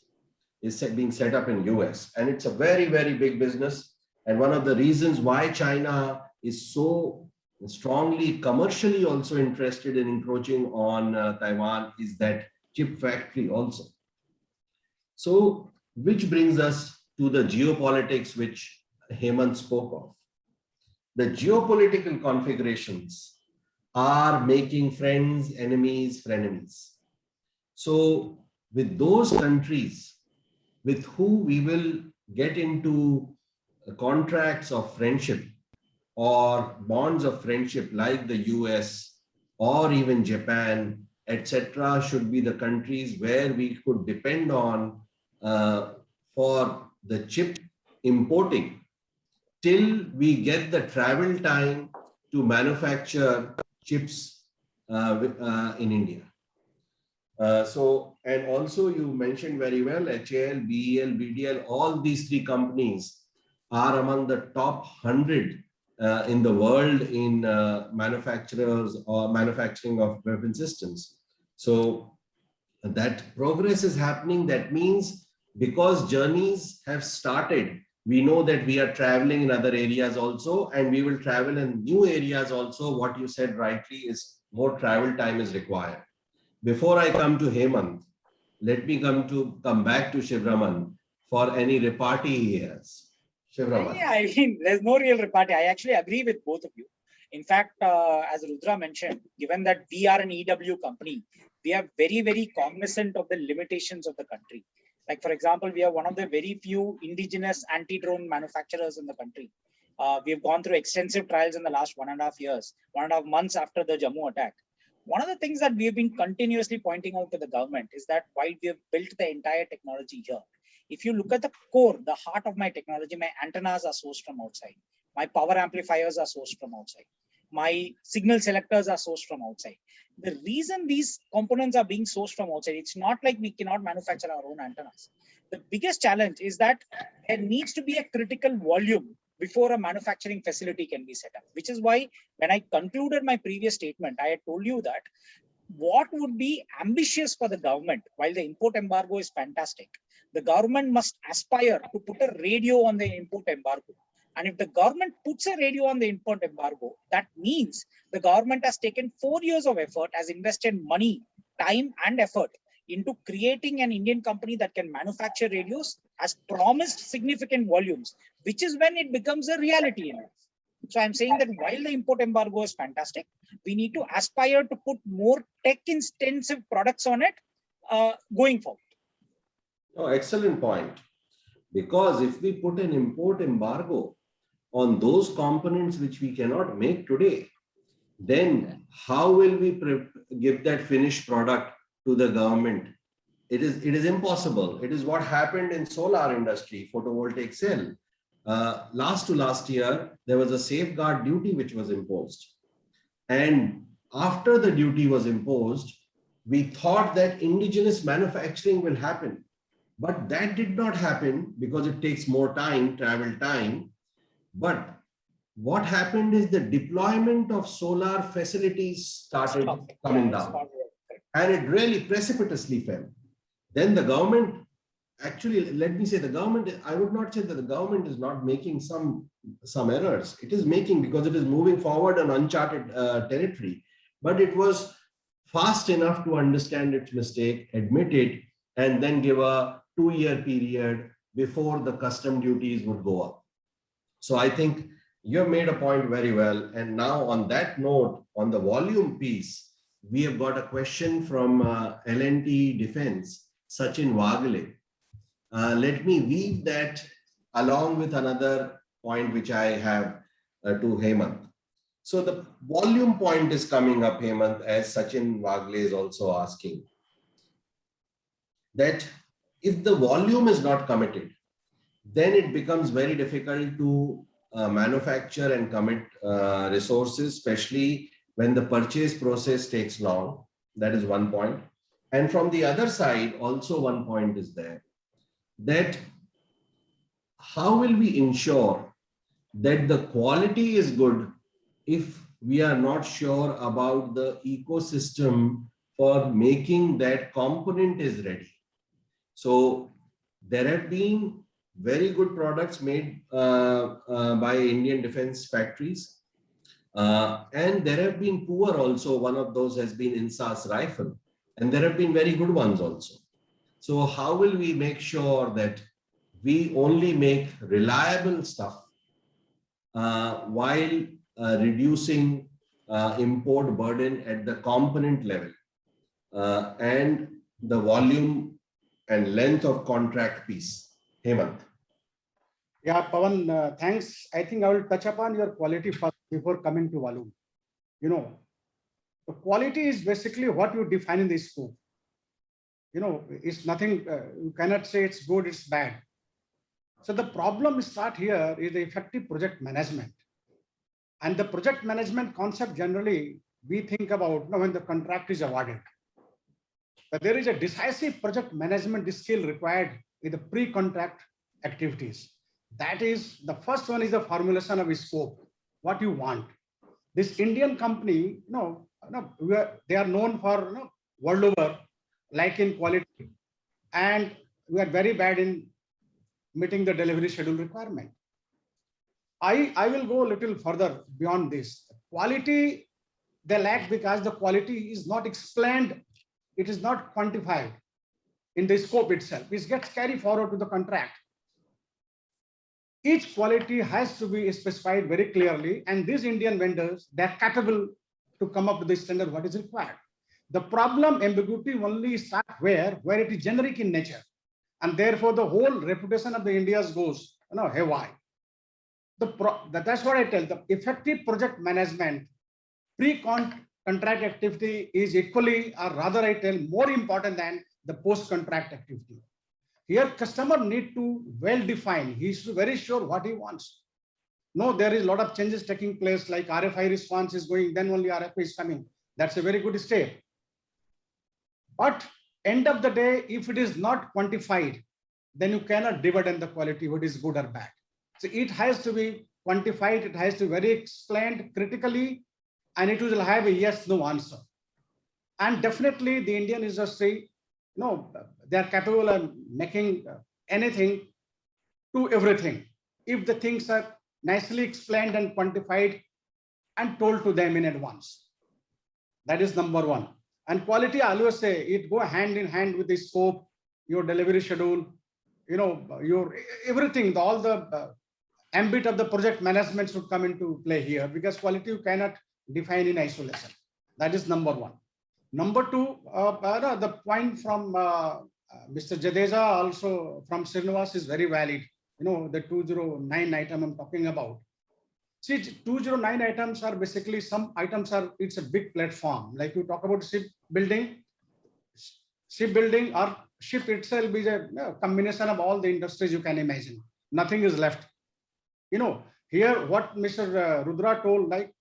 Is being set up in US, and it's a very, very big business. And one of the reasons why China is so strongly commercially also interested in encroaching on Taiwan is that chip factory also. So, which brings us to the geopolitics which Hemant spoke of. The geopolitical configurations are making friends, enemies, frenemies. So, with those countries with who we will get into contracts of friendship or bonds of friendship like the US or even Japan, etc., should be the countries where we could depend on for the chip importing till we get the travel time to manufacture chips in India. And also you mentioned very well, HAL, BEL, BDL, all these three companies are among the top 100 in the world in manufacturers or manufacturing of weapon systems. So that progress is happening. That means because journeys have started, we know that we are traveling in other areas also, and we will travel in new areas also. What you said rightly is more travel time is required. Before I come to Hemant, let me come back to Shivaraman for any repartee he has. Shivaraman. Yeah, I mean, there's no real repartee. I actually agree with both of you. In fact, as Rudra mentioned, given that we are an EW company, we are very, very cognizant of the limitations of the country. Like, for example, we are one of the very few indigenous anti-drone manufacturers in the country. We have gone through extensive trials in the last 1.5 years, 1.5 months after the Jammu attack. One of the things that we have been continuously pointing out to the government is that while we have built the entire technology here, if you look at the core, the heart of my technology, my antennas are sourced from outside. My power amplifiers are sourced from outside. My signal selectors are sourced from outside. The reason these components are being sourced from outside, it's not like we cannot manufacture our own antennas. The biggest challenge is that there needs to be a critical volume before a manufacturing facility can be set up, which is why when I concluded my previous statement, I had told you that what would be ambitious for the government, while the import embargo is fantastic, the government must aspire to put a radio on the import embargo. And if the government puts a radio on the import embargo, that means the government has taken 4 years of effort, has invested money, time and effort into creating an Indian company that can manufacture radios, has promised significant volumes, which is when it becomes a reality in life. So I'm saying that while the import embargo is fantastic, we need to aspire to put more tech-intensive products on it going forward. Oh, excellent point. Because if we put an import embargo on those components which we cannot make today, then how will we give that finished product to the government? It is impossible. It is what happened in solar industry, photovoltaic cell. Last year, there was a safeguard duty which was imposed. And after the duty was imposed, we thought that indigenous manufacturing will happen. But that did not happen because it takes more time, travel time. But what happened is the deployment of solar facilities started coming down. And it really precipitously fell. Then the government, actually, let me say the government, I would not say that the government is not making some errors. It is making because it is moving forward on uncharted territory. But it was fast enough to understand its mistake, admit it, and then give a 2-year period before the custom duties would go up. So I think you have made a point very well. And now on that note, on the volume piece, we have got a question from L&T Defense, Sachin Waghale. Let me weave that along with another point which I have to Hemant. So the volume point is coming up, Hemant, as Sachin Waghale is also asking. That if the volume is not committed, then it becomes very difficult to manufacture and commit resources, especially when the purchase process takes long. That is one point. And from the other side, also one point is there, that how will we ensure that the quality is good if we are not sure about the ecosystem for making that component is ready? So there have been very good products made by Indian defense factories. And there have been poor also. One of those has been INSAS rifle. And there have been very good ones also. So how will we make sure that we only make reliable stuff while reducing import burden at the component level and the volume and length of contract piece? Hemant. Yeah, Pavan, thanks. I think I will touch upon your quality first before coming to volume. You know, the quality is basically what you define in the scope. You know, it's nothing, you cannot say it's good, it's bad. So the problem start here is the effective project management. And the project management concept generally we think about when the contract is awarded. But there is a decisive project management skill required in the pre-contract activities. That is, the first one is the formulation of scope, what you want. This Indian company, they are known for world over, like in quality, and we are very bad in meeting the delivery schedule requirement. I will go a little further beyond this. Quality, they lack because the quality is not explained, it is not quantified in the scope itself. It gets carried forward to the contract. Each quality has to be specified very clearly, and these Indian vendors, they're capable to come up with the standard what is required. The problem ambiguity only starts where it is generic in nature, and therefore the whole reputation of the India's goes haywire. That's what I tell. The effective project management pre-contract activity is equally, or rather I tell, more important than the post-contract activity. Here, customer need to well define. He is very sure what he wants. No, there is a lot of changes taking place, like RFI response is going, then only RFI is coming. That's a very good step. But end of the day, if it is not quantified, then you cannot dividend the quality, what is good or bad. So it has to be quantified, it has to be very explained critically, and it will have a yes, no answer. And definitely the Indian industry, they are capable of making anything to everything, if the things are nicely explained and quantified and told to them in advance. That is number one. And quality, I always say, it go hand in hand with the scope, your delivery schedule, your everything, all the ambit of the project management should come into play here, because quality you cannot define in isolation. That is number one. Number two, the point from Mr. Jadeja, also from Srinivas, is very valid. The 209 item I'm talking about. See, 209 items are basically, some items are, it's a big platform. Like you talk about shipbuilding or ship itself is a combination of all the industries you can imagine. Nothing is left. Here what Mr. Rudra told, like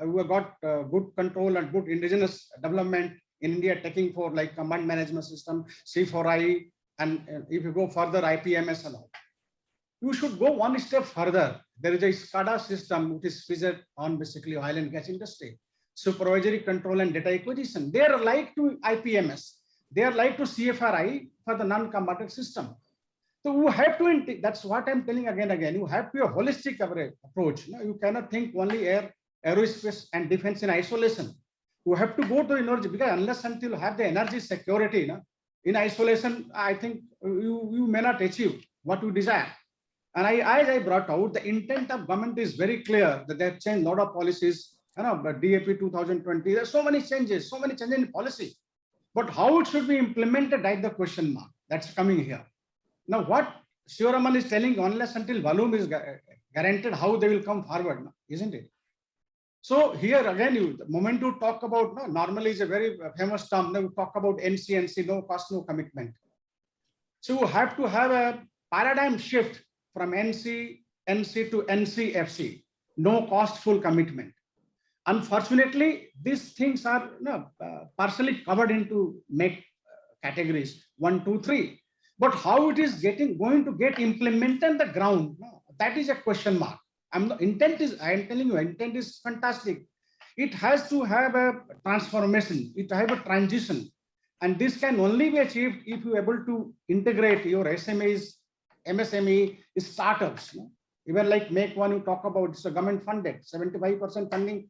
we have got good control and good indigenous development in India, taking for like command management system, C4I, and if you go further, IPMS and all. You should go one step further. There is a SCADA system which is featured on basically oil and gas industry, supervisory control and data acquisition. They are like to IPMS. They are like to CFRI for the non-combatant system. So you have to, that's what I'm telling again. You have to a holistic approach. You cannot think only aerospace and defense in isolation. You have to go to energy, because unless until you have the energy security in isolation, I think you may not achieve what you desire. And as I brought out, the intent of government is very clear, that they have changed a lot of policies. But DAP 2020, there's so many changes in policy. But how it should be implemented, that's the question mark. That's coming here. Now, what Shivaraman is telling, unless until volume is guaranteed, how they will come forward, isn't it? So here again, the moment you talk about, normally is a very famous term, you talk about NC, no cost, no commitment. So you have to have a paradigm shift from NC to NCFC, no cost, full commitment. Unfortunately, these things are partially covered into make categories 1, 2, 3. But how it is going to get implemented on the ground, that is a question mark. I am telling you, intent is fantastic. It has to have a transformation, it have a transition. And this can only be achieved if you are able to integrate your SMEs, MSME, startups. Even like Make One, you talk about, it's a government funded, 75% funding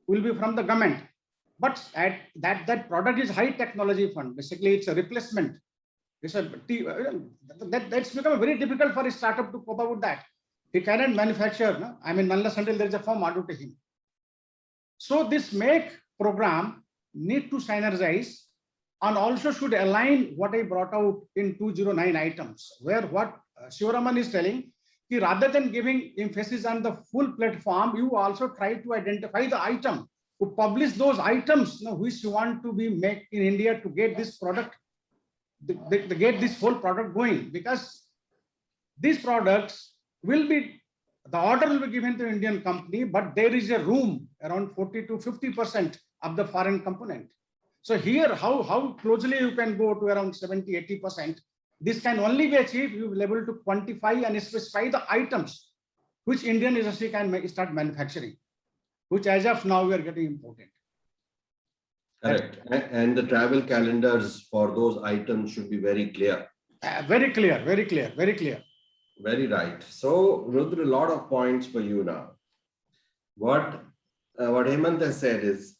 will be from the government. But at that product is high technology fund. Basically, it's a replacement. That's become very difficult for a startup to cope up with that. He cannot manufacture, unless until there is a firm order to him. So this Make program need to synergize and also should align what I brought out in 209 items, where what Shivaraman is telling, rather than giving emphasis on the full platform, you also try to identify the item, to publish those items which you want to be made in India to get this product, get this whole product going, because these products will be, the order will be given to Indian company, but there is a room around 40 to 50% of the foreign component. So here, how closely you can go to around 70, 80%. This can only be achieved, you will be able to quantify and specify the items which Indian industry can start manufacturing, which as of now we are getting imported. Correct. And the travel calendars for those items should be very clear. Very clear, very clear, very clear. Very right. So, Rudra, a lot of points for you now. What Hemant has said is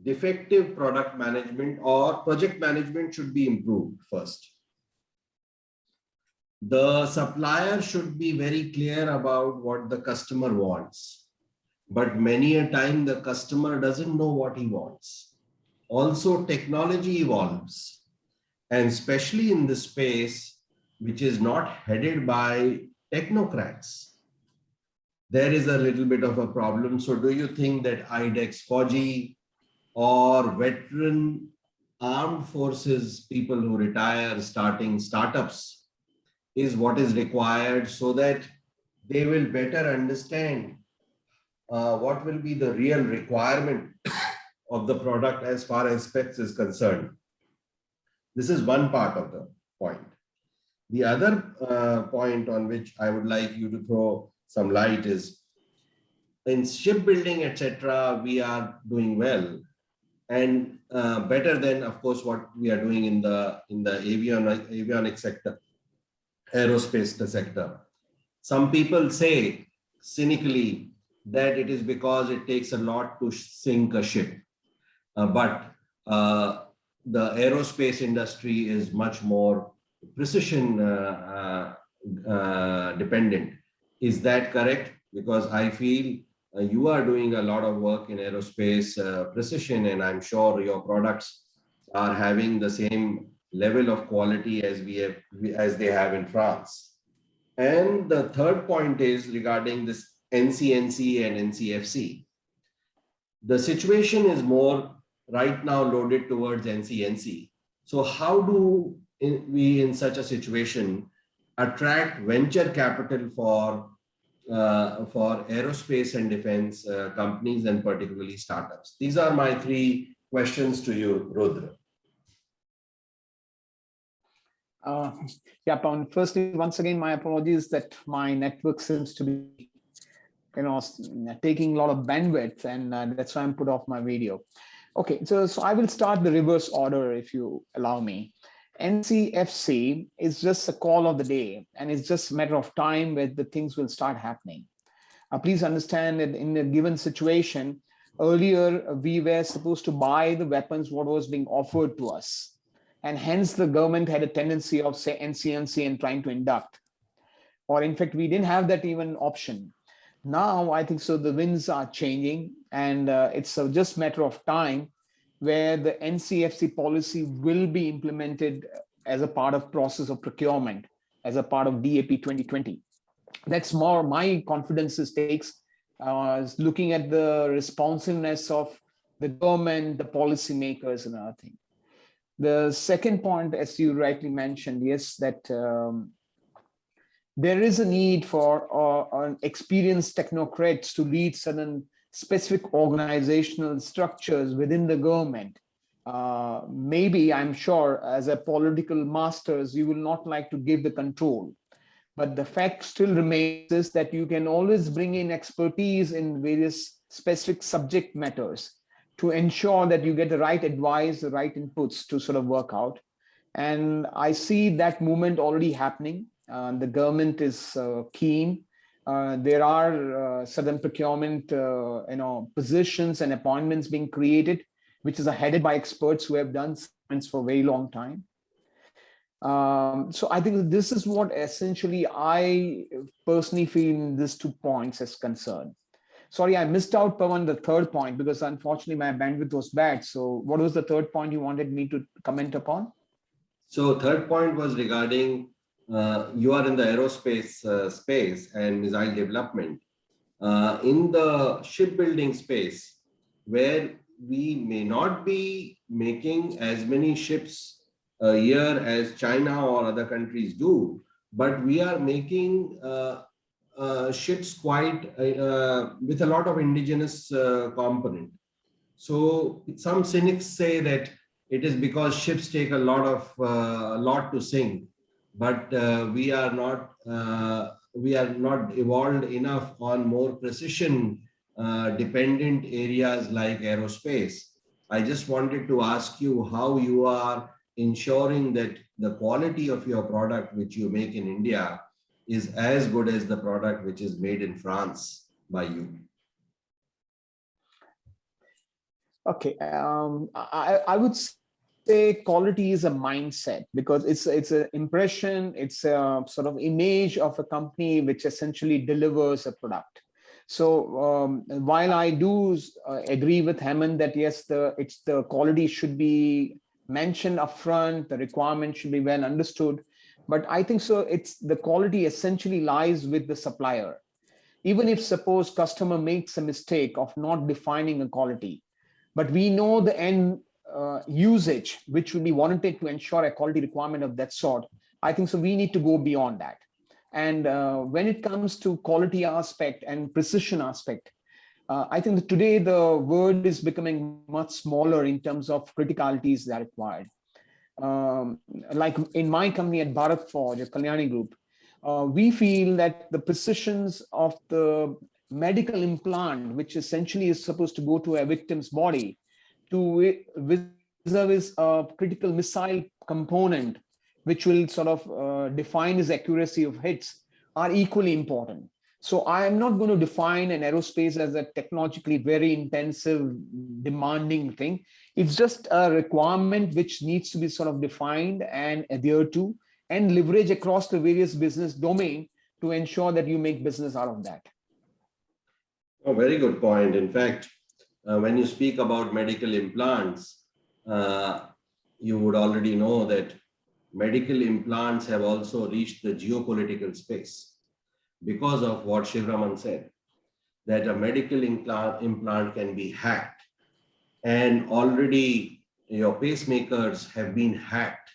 defective product management or project management should be improved first. The supplier should be very clear about what the customer wants. But many a time the customer doesn't know what he wants. Also, technology evolves. And especially in this space, which is not headed by technocrats, there is a little bit of a problem. So do you think that I.C.G or veteran armed forces, people who retire, starting startups, is what is required so that they will better understand what will be the real requirement of the product as far as specs is concerned. This is one part of the point. The other point on which I would like you to throw some light is in shipbuilding, etc., we are doing well and better than, of course, what we are doing in the avionics sector, aerospace sector. Some people say cynically that it is because it takes a lot to sink a ship, but the aerospace industry is much more precision dependent. Is that correct? Because I feel you are doing a lot of work in aerospace precision, and I'm sure your products are having the same level of quality as as they have in France. And the third point is regarding this NCNC and NCFC. The situation is more right now loaded towards NCNC. So how do we in such a situation attract venture capital for aerospace and defense companies and particularly startups? These are my three questions to you, Rudra. Yeah, Pavan, firstly, once again, my apologies that my network seems to be, taking a lot of bandwidth, and that's why I'm put off my video. Okay, so I will start the reverse order if you allow me. NCFC is just a call of the day, and it's just a matter of time where the things will start happening. Please understand that in a given situation, earlier we were supposed to buy the weapons what was being offered to us. And hence the government had a tendency of say NCNC and trying to induct. Or in fact, we didn't have that even option. Now, I think so the winds are changing, and it's just a matter of time where the NCFC policy will be implemented as a part of process of procurement, as a part of DAP 2020. That's more my confidence takes looking at the responsiveness of the government, the policymakers, and other things. The second point, as you rightly mentioned, yes, that there is a need for an experienced technocrats to lead certain specific organizational structures within the government. Maybe, I'm sure, as a political masters, you will not like to give the control. But the fact still remains is that you can always bring in expertise in various specific subject matters to ensure that you get the right advice, the right inputs to sort of work out. And I see that movement already happening. The government is keen. There are certain procurement positions and appointments being created, which is headed by experts who have done science for a very long time. So I think this is what essentially I personally feel in these 2 points as concerned. Sorry, I missed out, Pavan, the third point, because unfortunately my bandwidth was bad. So what was the third point you wanted me to comment upon? So third point was regarding you are in the aerospace space and missile development. In the shipbuilding space, where we may not be making as many ships a year as China or other countries do, but we are making ships quite with a lot of indigenous component. So some cynics say that it is because ships take a lot to sink, but we are not evolved enough on more precision dependent areas like aerospace. I just wanted to ask you how you are ensuring that the quality of your product which you make in India is as good as the product which is made in France by you. Okay, I would say quality is a mindset, because it's an impression, it's a sort of image of a company which essentially delivers a product. So while I do agree with Hemant that yes, the quality should be mentioned upfront, the requirement should be well understood, but I think so it's the quality essentially lies with the supplier. Even if suppose customer makes a mistake of not defining a quality, but we know the end usage which will be warranted to ensure a quality requirement of that sort, I think so we need to go beyond that. And when it comes to quality aspect and precision aspect, I think that today the world is becoming much smaller in terms of criticalities that are required. Like in my company at Bharat Forge, a Kalyani group, we feel that the precisions of the medical implant, which essentially is supposed to go to a victim's body, to vis-a-vis a critical missile component, which will sort of define his accuracy of hits, are equally important. So I am not going to define an aerospace as a technologically very intensive, demanding thing. It's just a requirement which needs to be sort of defined and adhered to and leverage across the various business domain to ensure that you make business out of that. Oh, very good point. In fact, when you speak about medical implants, you would already know that medical implants have also reached the geopolitical space because of what Shivaraman said, that a medical implant can be hacked, and already your pacemakers have been hacked,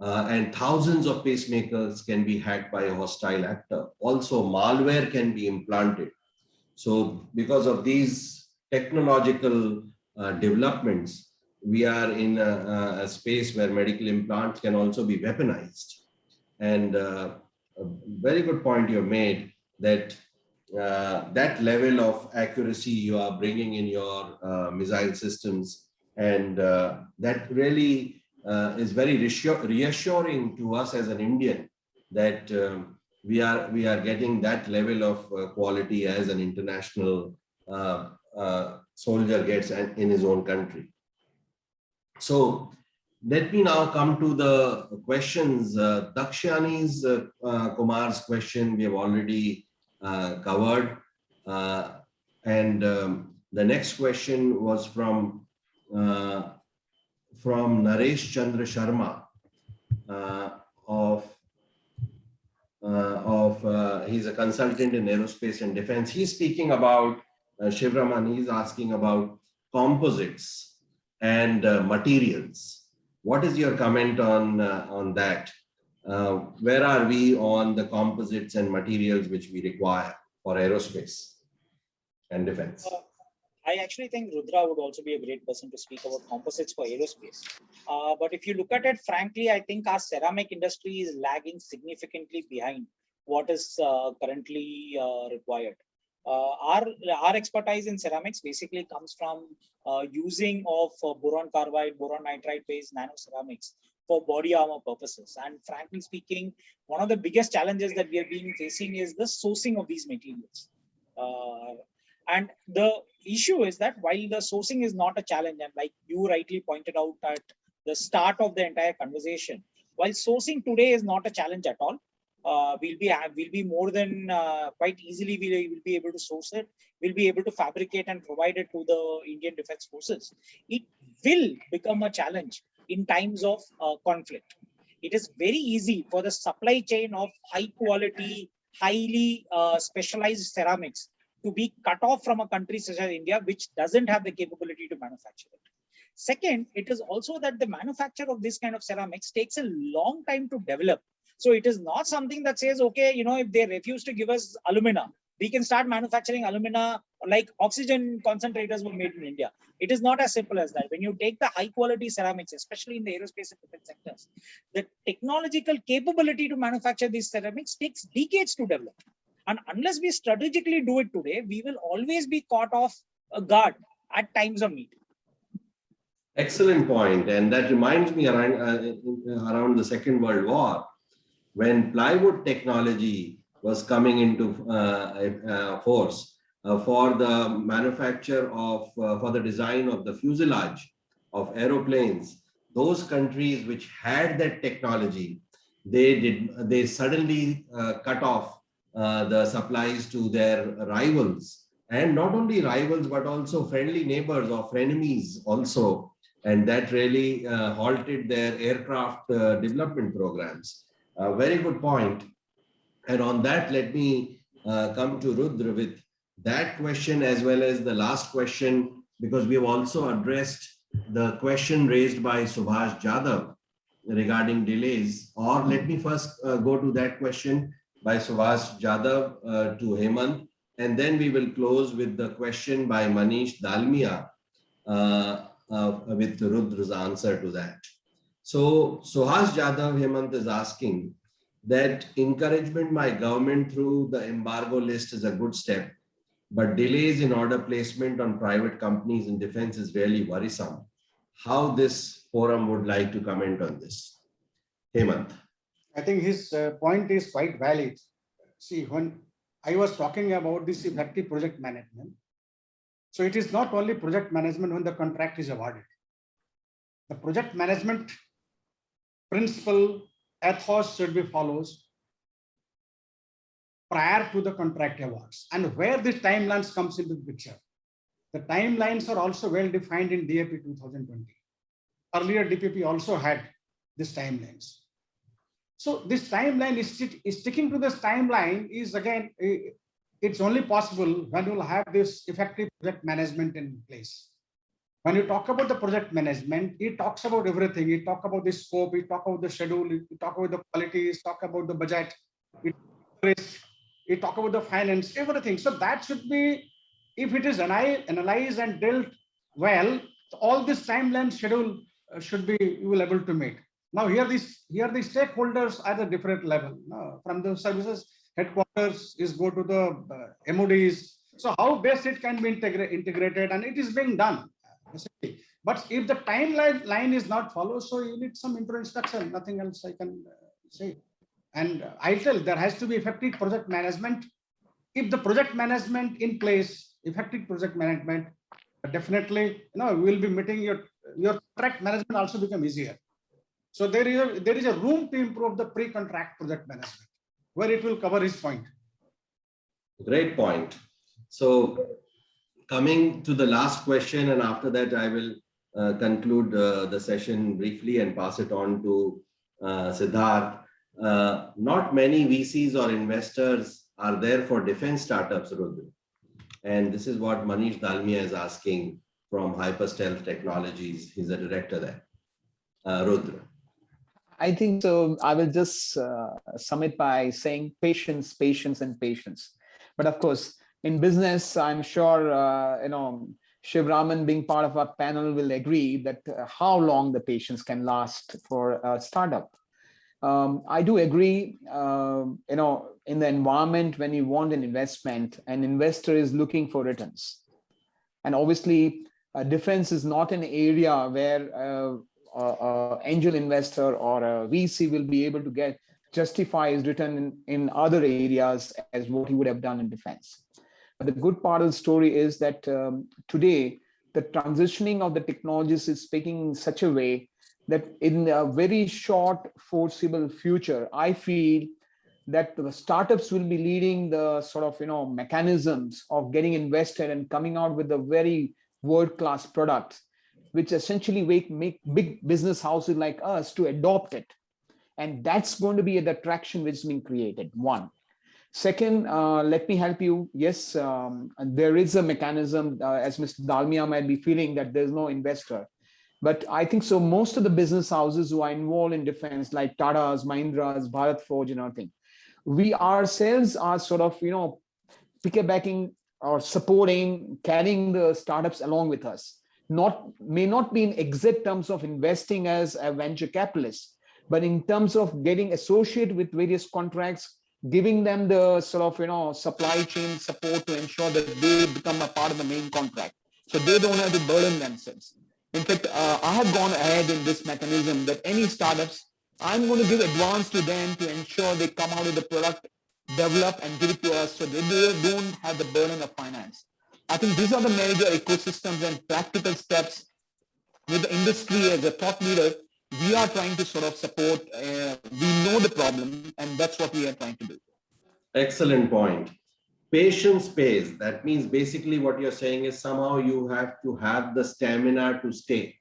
and thousands of pacemakers can be hacked by a hostile actor. Also, malware can be implanted. So because of these technological developments, we are in a space where medical implants can also be weaponized. And a very good point you made, that that level of accuracy you are bringing in your missile systems, and that really is very reassuring to us as an Indian, that we are getting that level of quality as an international soldier gets in his own country. So let me now come to the questions. Dakshani's Kumar's question we have already covered, and the next question was from Naresh Chandra Sharma he's a consultant in aerospace and defense. He's speaking about Shivaraman. He's asking about composites and materials. What is your comment on that? Where are we on the composites and materials which we require for aerospace and defense? I actually think Rudra would also be a great person to speak about composites for aerospace. But if you look at it, frankly, I think our ceramic industry is lagging significantly behind what is currently required. Our expertise in ceramics basically comes from using of boron carbide, boron nitride based nano ceramics for body armor purposes. And frankly speaking, one of the biggest challenges that we have been facing is the sourcing of these materials. And the issue is that while the sourcing is not a challenge, and like you rightly pointed out at the start of the entire conversation, while sourcing today is not a challenge at all, we'll be more than quite easily we'll be able to source it. We'll be able to fabricate and provide it to the Indian Defence Forces. It will become a challenge in times of conflict. It is very easy for the supply chain of high quality, highly specialized ceramics to be cut off from a country such as India, which doesn't have the capability to manufacture it. Second, it is also that the manufacture of this kind of ceramics takes a long time to develop. So it is not something that says, okay, if they refuse to give us alumina, we can start manufacturing alumina like oxygen concentrators were made in India. It is not as simple as that. When you take the high quality ceramics, especially in the aerospace and defense sectors, the technological capability to manufacture these ceramics takes decades to develop. And unless we strategically do it today, we will always be caught off guard at times of need. Excellent point. And that reminds me around the Second World War, when plywood technology was coming into force for the manufacture of, for the design of the fuselage of aeroplanes, those countries which had that technology, they suddenly cut off the supplies to their rivals, and not only rivals but also friendly neighbors or frenemies also, and that really halted their aircraft development programs. Very good point. And on that, let me come to Rudra with that question as well as the last question, because we have also addressed the question raised by Subhash Jadhav regarding delays. Or let me first go to that question. by Suhas Jadhav to Hemant, and then we will close with the question by Manish Dalmia with Rudra's answer to that. So Suhas Jadhav Hemant is asking that encouragement by government through the embargo list is a good step, but delays in order placement on private companies in defense is really worrisome. How this forum would like to comment on this? Hemant. I think his point is quite valid. See, when I was talking about this effective project management, so it is not only project management when the contract is awarded. The project management principle, ethos should be followed prior to the contract awards, and where the timelines comes into the picture. The timelines are also well defined in DAP 2020. Earlier DPP also had these timelines. So this timeline is sticking to this timeline is again, it's only possible when you will have this effective project management in place. When you talk about the project management, it talks about everything. It talks about the scope, it talks about the schedule, it talks about the quality, it talks about the budget, it talks about the finance, everything. So that should be, if it is analyzed and dealt well, all this timeline schedule should be you will able to meet. Now here the stakeholders are at a different level. From the services headquarters is go to the MODs. So how best it can be integrated, and it is being done. But if the timeline is not followed, so you need some instruction, nothing else I can say. And I tell there has to be effective project management. If the project management in place, effective project management, definitely we will be meeting your contract management also become easier. So there is a room to improve the pre-contract project management, where it will cover his point. Great point. So coming to the last question, and after that I will conclude the session briefly and pass it on to Siddharth. Not many VCs or investors are there for defense startups, Rudra. And this is what Manish Dalmia is asking from Hyperstealth Technologies. He's a director there. Rudra. I think so. I will just sum it by saying patience, patience, and patience. But of course, in business, I'm sure Shivaraman, being part of our panel, will agree that how long the patience can last for a startup. I do agree. In the environment when you want an investment, an investor is looking for returns, and obviously, defense is not an area where angel investor or a VC will be able to justify his return in other areas as what he would have done in defense. But the good part of the story is that today the transitioning of the technologies is taking in such a way that in a very short foreseeable future, I feel that the startups will be leading the sort of mechanisms of getting invested and coming out with a very world-class product, which essentially make big business houses like us to adopt it. And that's going to be the traction which is being created, one. Second, let me help you. Yes, there is a mechanism, as Mr. Dalmia might be feeling, that there's no investor. But I think so most of the business houses who are involved in defense, like Tata's, Mahindras, Bharat Forge and everything, we ourselves are sort of, piggybacking or supporting, carrying the startups along with us. May not be in exact terms of investing as a venture capitalist, but in terms of getting associated with various contracts, giving them the sort of supply chain support to ensure that they become a part of the main contract, so they don't have to burden themselves. In fact, I have gone ahead in this mechanism that any startups, I'm going to give advance to them to ensure they come out with the product, develop and give it to us, so they don't have the burden of finance. I think these are the major ecosystems and practical steps with the industry as a thought leader. We are trying to sort of support. We know the problem, and that's what we are trying to do. Excellent point. Patience pays. That means basically what you're saying is somehow you have to have the stamina to stay.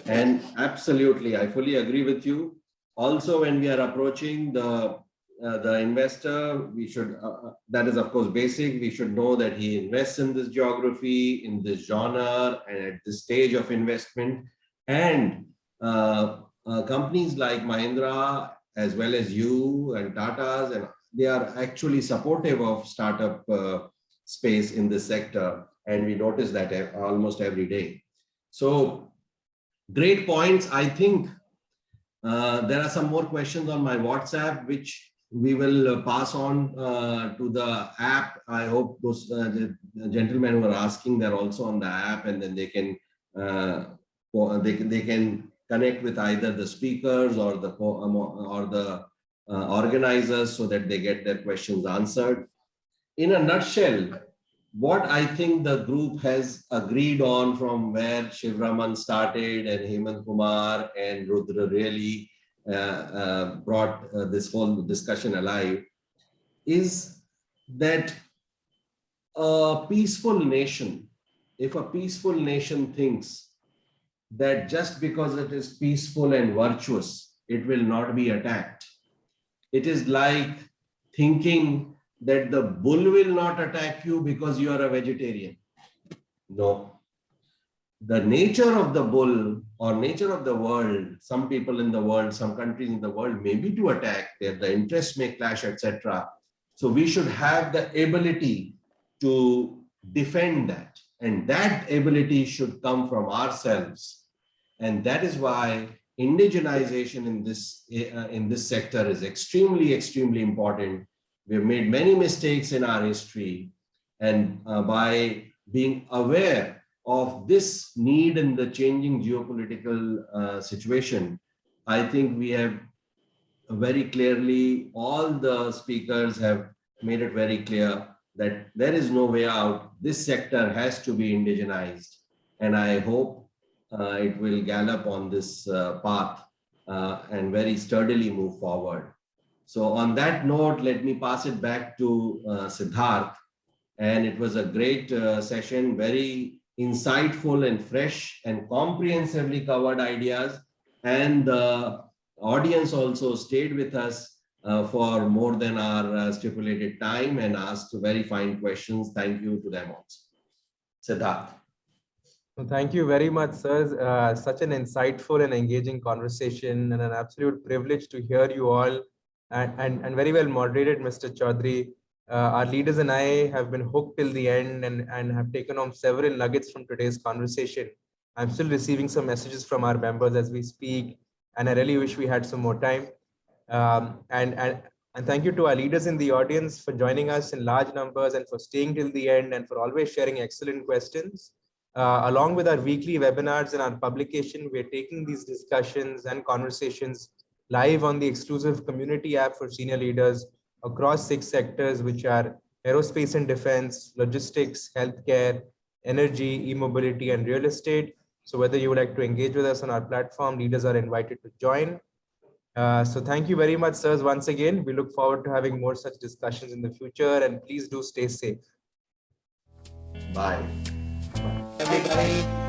And absolutely, I fully agree with you. Also, when we are approaching the investor, we should, that is of course basic, we should know that he invests in this geography, in this genre, and at this stage of investment. And companies like Mahindra, as well as you and Tata's and they are actually supportive of startup space in this sector, and we notice that almost every day. So great points. I think there are some more questions on my WhatsApp, which we will pass on to the app. I hope those the gentlemen who are asking, they're also on the app, and then they can connect with either the speakers or the organizers so that they get their questions answered. In a nutshell, what I think the group has agreed on, from where Shivaraman started and Hemant, Kumar and Rudra really brought this whole discussion alive, is that a peaceful nation, if a peaceful nation thinks that just because it is peaceful and virtuous, it will not be attacked. It is like thinking that the bull will not attack you because you are a vegetarian. No. The nature of the bull or nature of the world, some people in the world, some countries in the world may be to attack, the interests may clash, etc. So we should have the ability to defend that. And that ability should come from ourselves. And that is why indigenization in this sector is extremely, extremely important. We have made many mistakes in our history, and by being aware of this need in the changing geopolitical situation, I think we have very clearly, all the speakers have made it very clear that there is no way out. This sector has to be indigenized, and I hope it will gallop on this path and very sturdily move forward. So on that note, let me pass it back to Siddharth. And it was a great session, very insightful and fresh and comprehensively covered ideas. And the audience also stayed with us for more than our stipulated time and asked very fine questions. Thank you to them also. Siddharth. Well, thank you very much, sir. Such an insightful and engaging conversation, and an absolute privilege to hear you all, and very well moderated, Mr. Choudary. Our leaders and I have been hooked till the end and have taken home several nuggets from today's conversation. I'm still receiving some messages from our members as we speak, and I really wish we had some more time. And thank you to our leaders in the audience for joining us in large numbers and for staying till the end and for always sharing excellent questions. Along with our weekly webinars and our publication, we're taking these discussions and conversations live on the exclusive community app for senior leaders across 6 sectors, which are aerospace and defense, logistics, healthcare, energy, e-mobility, and real estate. So whether you would like to engage with us on our platform, leaders are invited to join. So thank you very much, sirs, once again. We look forward to having more such discussions in the future, and please do stay safe. Bye. Everybody.